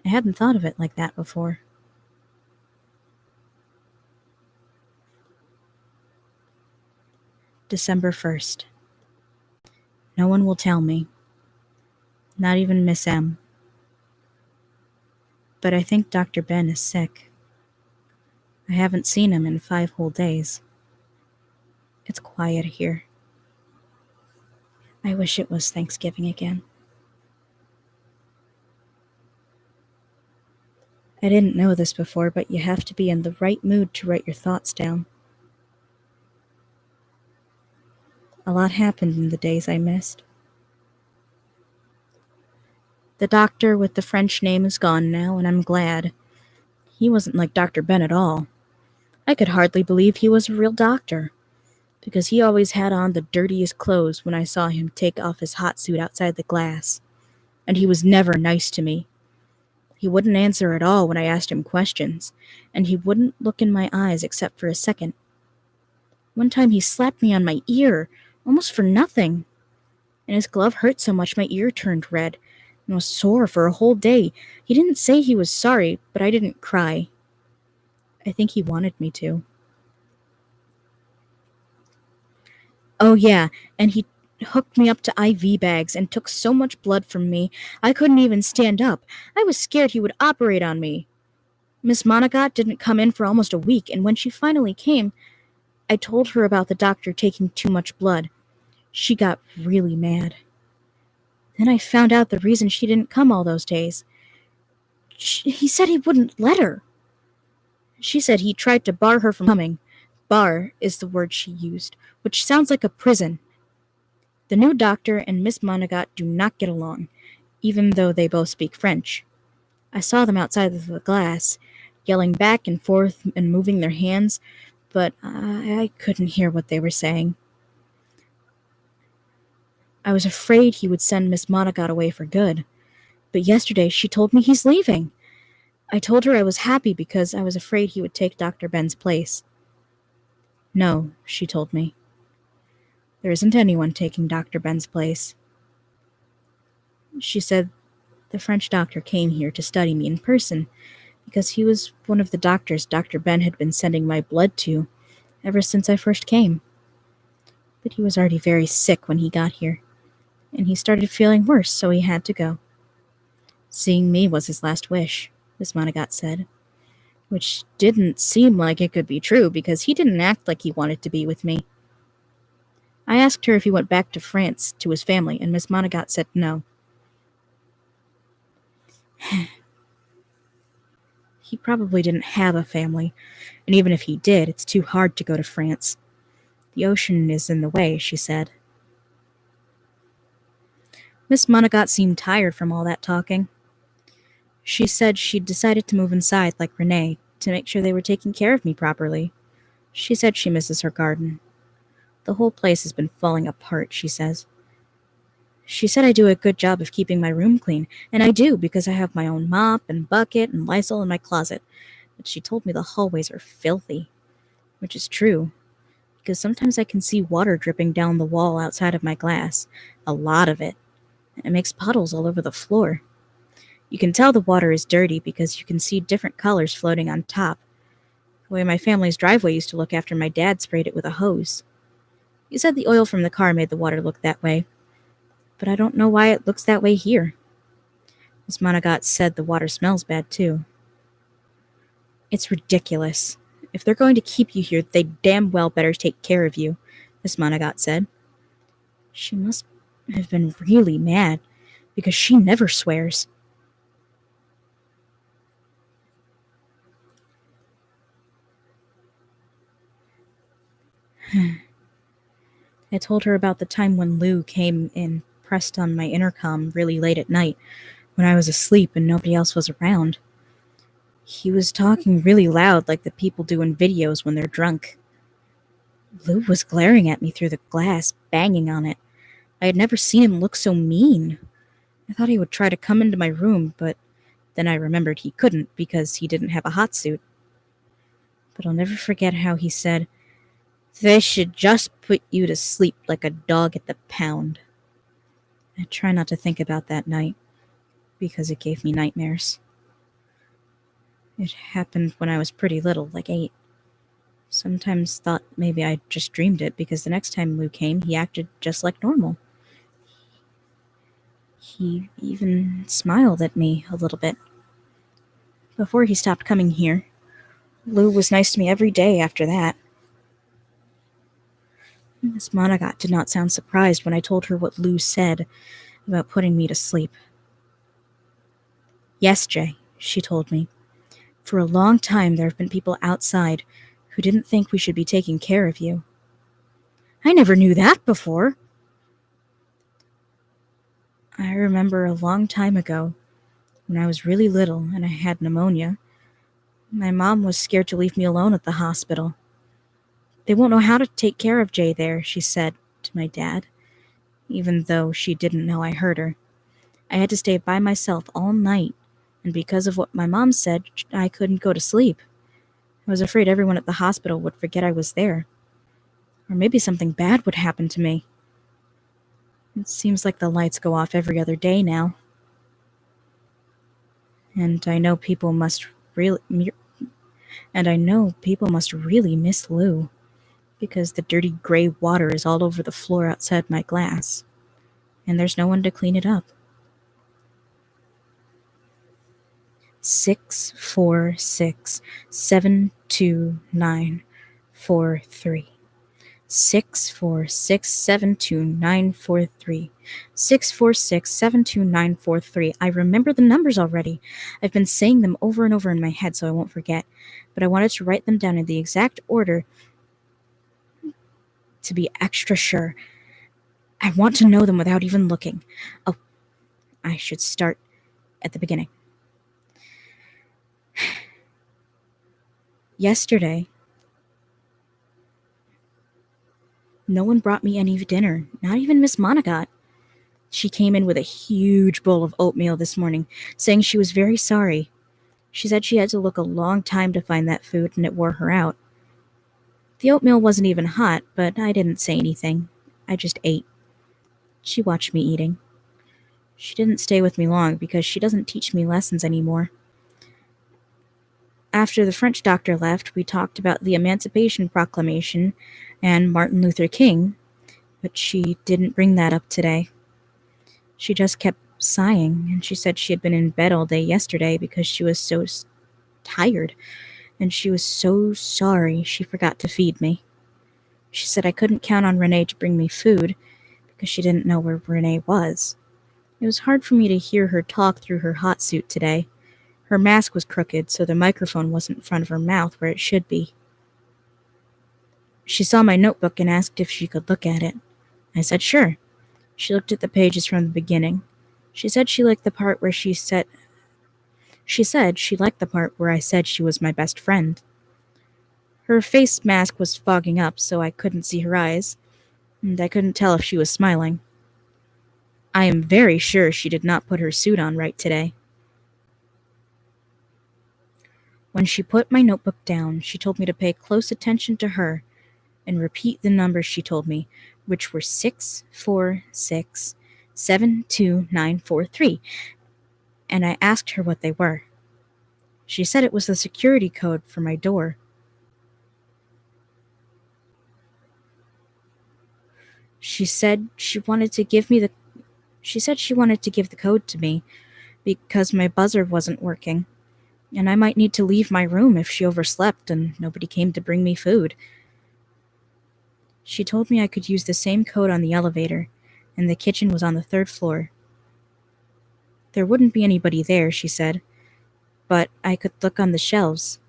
I hadn't thought of it like that before. December 1st. No one will tell me. Not even Miss M. But I think Dr. Ben is sick. I haven't seen him in 5 whole days. It's quiet here. I wish it was Thanksgiving again. I didn't know this before, but you have to be in the right mood to write your thoughts down. A lot happened in the days I missed. The doctor with the French name is gone now, and I'm glad. He wasn't like Dr. Ben at all. I could hardly believe he was a real doctor, because he always had on the dirtiest clothes when I saw him take off his hot suit outside the glass. And he was never nice to me. He wouldn't answer at all when I asked him questions, and he wouldn't look in my eyes except for a second. One time he slapped me on my ear, almost for nothing, and his glove hurt so much my ear turned red and was sore for a whole day. He didn't say he was sorry, but I didn't cry. I think he wanted me to. Oh yeah, and he hooked me up to IV bags and took so much blood from me I couldn't even stand up. I was scared he would operate on me. Miss Monagot didn't come in for almost a week, and when she finally came, I told her about the doctor taking too much blood. She got really mad. Then I found out the reason she didn't come all those days. He said he wouldn't let her. She said he tried to bar her from coming. Bar is the word she used, which sounds like a prison. The new doctor and Miss Monagot do not get along, even though they both speak French. I saw them outside of the glass, yelling back and forth and moving their hands, but I couldn't hear what they were saying. I was afraid he would send Miss Monagot away for good, but yesterday she told me he's leaving. I told her I was happy because I was afraid he would take Dr. Ben's place. No, she told me. There isn't anyone taking Dr. Ben's place. She said the French doctor came here to study me in person because he was one of the doctors Dr. Ben had been sending my blood to ever since I first came. But he was already very sick when he got here, and he started feeling worse, so he had to go. Seeing me was his last wish, Miss Monagot said, which didn't seem like it could be true because he didn't act like he wanted to be with me. I asked her if he went back to France to his family, and Miss Monagot said no. He probably didn't have a family, and even if he did, it's too hard to go to France. The ocean is in the way, she said. Miss Monagot seemed tired from all that talking. She said she'd decided to move inside like Renee to make sure they were taking care of me properly. She said she misses her garden. The whole place has been falling apart, she says. She said I do a good job of keeping my room clean, and I do because I have my own mop and bucket and Lysol in my closet. But she told me the hallways are filthy, which is true, because sometimes I can see water dripping down the wall outside of my glass, a lot of it, and it makes puddles all over the floor. You can tell the water is dirty because you can see different colors floating on top, the way my family's driveway used to look after my dad sprayed it with a hose. He said the oil from the car made the water look that way, but I don't know why it looks that way here. Miss Monagot said the water smells bad, too. It's ridiculous. If they're going to keep you here, they damn well better take care of you, Miss Monagot said. She must have been really mad, because she never swears. I told her about the time when Lou came and pressed on my intercom really late at night when I was asleep and nobody else was around. He was talking really loud like the people do in videos when they're drunk. Lou was glaring at me through the glass, banging on it. I had never seen him look so mean. I thought he would try to come into my room, but then I remembered he couldn't because he didn't have a hot suit. But I'll never forget how he said, "They should just put you to sleep like a dog at the pound." I try not to think about that night, because it gave me nightmares. It happened when I was pretty little, like 8. Sometimes thought maybe I just dreamed it, because the next time Lou came, he acted just like normal. He even smiled at me a little bit. Before he stopped coming here, Lou was nice to me every day after that. Miss Monagot did not sound surprised when I told her what Lou said about putting me to sleep. Yes, Jay, she told me. For a long time there have been people outside who didn't think we should be taking care of you. I never knew that before. I remember a long time ago, when I was really little and I had pneumonia, my mom was scared to leave me alone at the hospital. They won't know how to take care of Jay there, she said to my dad, even though she didn't know I heard her. I had to stay by myself all night, and because of what my mom said, I couldn't go to sleep. I was afraid everyone at the hospital would forget I was there. Or maybe something bad would happen to me. It seems like the lights go off every other day now. And I know people must really miss Lou, because the dirty gray water is all over the floor outside my glass, and there's no one to clean it up. 6467294 6467294 6467294. I remember the numbers already. I've been saying them over and over in my head so I won't forget, but I wanted to write them down in the exact order to be extra sure. I want to know them without even looking. Oh, I should start at the beginning. Yesterday, no one brought me any dinner, not even Miss Monagot. She came in with a huge bowl of oatmeal this morning, saying she was very sorry. She said she had to look a long time to find that food and it wore her out. The oatmeal wasn't even hot, but I didn't say anything. I just ate. She watched me eating. She didn't stay with me long because she doesn't teach me lessons anymore. After the French doctor left, we talked about the Emancipation Proclamation and Martin Luther King, but she didn't bring that up today. She just kept sighing, and she said she had been in bed all day yesterday because she was so tired, and she was so sorry she forgot to feed me. She said I couldn't count on Renee to bring me food because she didn't know where Renee was. It was hard for me to hear her talk through her hot suit today. Her mask was crooked, so the microphone wasn't in front of her mouth where it should be. She saw my notebook and asked if she could look at it. I said sure. She looked at the pages from the beginning. She said she liked the part where she said she liked the part where I said she was my best friend. Her face mask was fogging up, so I couldn't see her eyes, and I couldn't tell if she was smiling. I am very sure she did not put her suit on right today. When she put my notebook down, she told me to pay close attention to her and repeat the numbers she told me, which were 6467294 and I asked her what they were. She said it was the security code for my door. She said she wanted to give the code to me because my buzzer wasn't working, and I might need to leave my room if she overslept and nobody came to bring me food. She told me I could use the same code on the elevator, and the kitchen was on the 3rd floor. There wouldn't be anybody there, she said, but I could look on the shelves,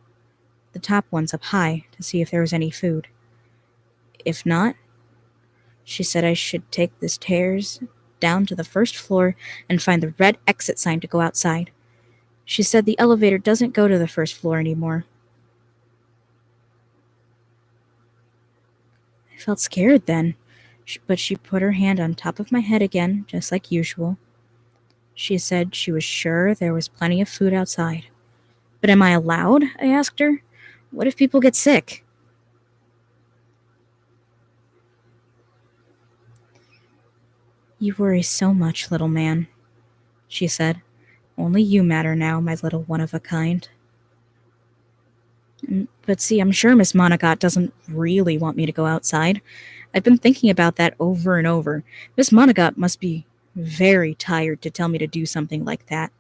the top ones up high, to see if there was any food. If not, she said I should take the stairs down to the 1st floor and find the red exit sign to go outside. She said the elevator doesn't go to the 1st floor anymore. I felt scared then, but she put her hand on top of my head again, just like usual. She said she was sure there was plenty of food outside. But am I allowed? I asked her. What if people get sick? You worry so much, little man, she said. Only you matter now, my little one-of-a-kind. But see, I'm sure Miss Monagot doesn't really want me to go outside. I've been thinking about that over and over. Miss Monagot must be very tired to tell me to do something like that.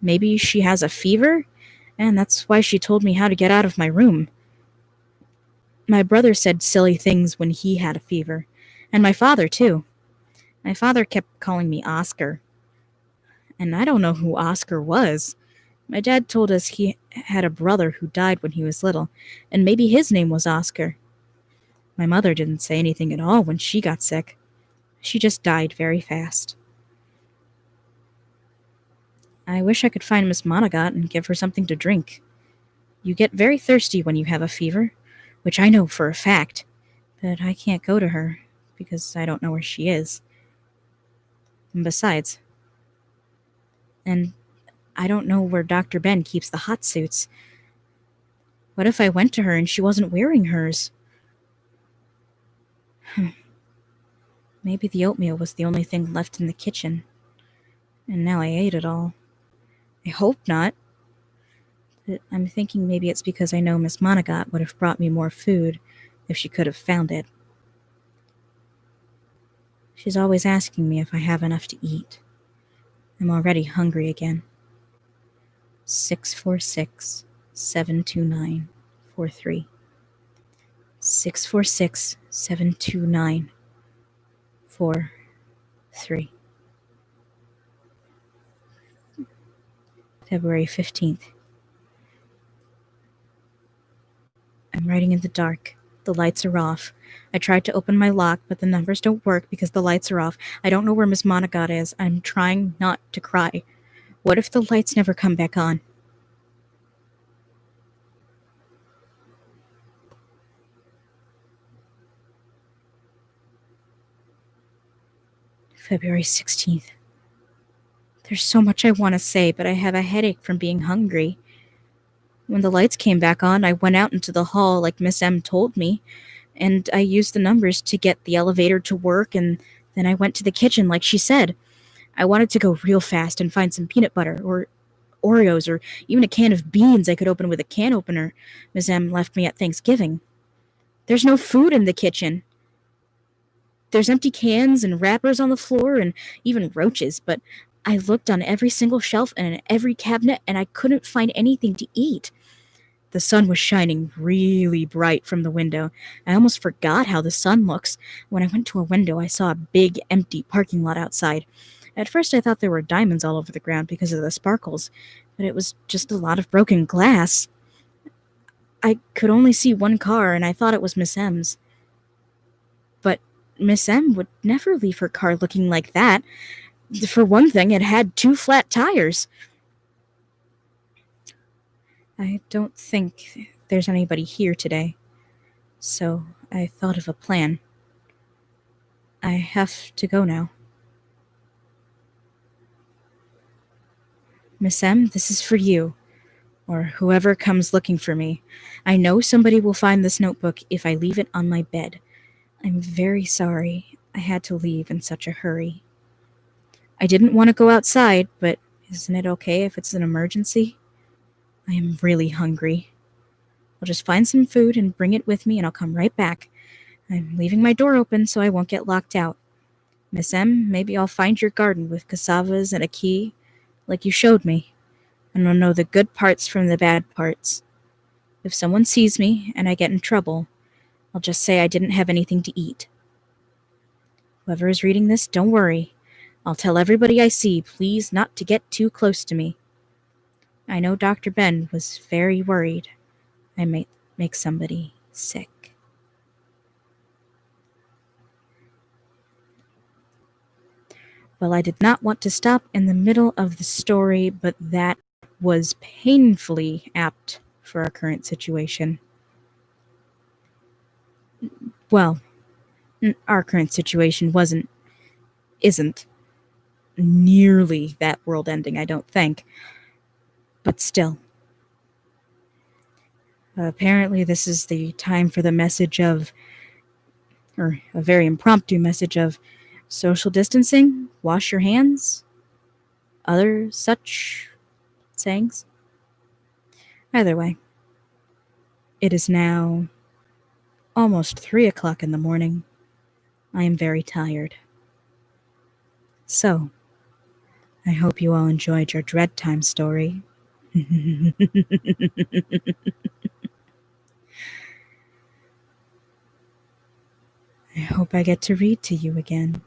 Maybe she has a fever, and that's why she told me how to get out of my room. My brother said silly things when he had a fever, and my father, too. My father kept calling me Oscar, and I don't know who Oscar was. My dad told us he had a brother who died when he was little, and maybe his name was Oscar. My mother didn't say anything at all when she got sick. She just died very fast. I wish I could find Miss Monagot and give her something to drink. You get very thirsty when you have a fever, which I know for a fact, but I can't go to her because I don't know where she is. And besides, I don't know where Dr. Ben keeps the hot suits. What if I went to her and she wasn't wearing hers? Maybe the oatmeal was the only thing left in the kitchen, and now I ate it all. I hope not. But I'm thinking maybe it's because I know Miss Monagot would have brought me more food if she could have found it. She's always asking me if I have enough to eat. I'm already hungry again. 646 729 43. 646 729 43. February 15th. I'm writing in the dark. The lights are off. I tried to open my lock, but the numbers don't work because the lights are off. I don't know where Miss Monagot is. I'm trying not to cry. What if the lights never come back on? February 16th. There's so much I want to say, but I have a headache from being hungry. When the lights came back on, I went out into the hall like Miss M told me, and I used the numbers to get the elevator to work, and then I went to the kitchen like she said. I wanted to go real fast and find some peanut butter or Oreos or even a can of beans I could open with a can opener Miss M left me at Thanksgiving. There's no food in the kitchen. There's empty cans and wrappers on the floor and even roaches, but I looked on every single shelf and in every cabinet and I couldn't find anything to eat. The sun was shining really bright from the window. I almost forgot how the sun looks. When I went to a window, I saw a big, empty parking lot outside. At first, I thought there were diamonds all over the ground because of the sparkles, but it was just a lot of broken glass. I could only see one car, and I thought it was Miss M's. But Miss M would never leave her car looking like that. For one thing, it had 2 flat tires. I don't think there's anybody here today, so I thought of a plan. I have to go now. Miss M, this is for you, or whoever comes looking for me. I know somebody will find this notebook if I leave it on my bed. I'm very sorry I had to leave in such a hurry. I didn't want to go outside, but isn't it okay if it's an emergency? I am really hungry. I'll just find some food and bring it with me and I'll come right back. I'm leaving my door open so I won't get locked out. Miss M, maybe I'll find your garden with cassavas and a key, like you showed me, and I'll know the good parts from the bad parts. If someone sees me and I get in trouble, I'll just say I didn't have anything to eat. Whoever is reading this, don't worry. I'll tell everybody I see, please not to get too close to me. I know Dr. Ben was very worried I might make somebody sick. Well, I did not want to stop in the middle of the story, but that was painfully apt for our current situation. Well, our current situation isn't nearly that world ending, I don't think. But still. Apparently this is the time for the message of, or a very impromptu message of, social distancing, wash your hands, other such sayings. Either way, it is now almost 3 o'clock in the morning. I am very tired. So, I hope you all enjoyed your Dreadtime story. I hope I get to read to you again.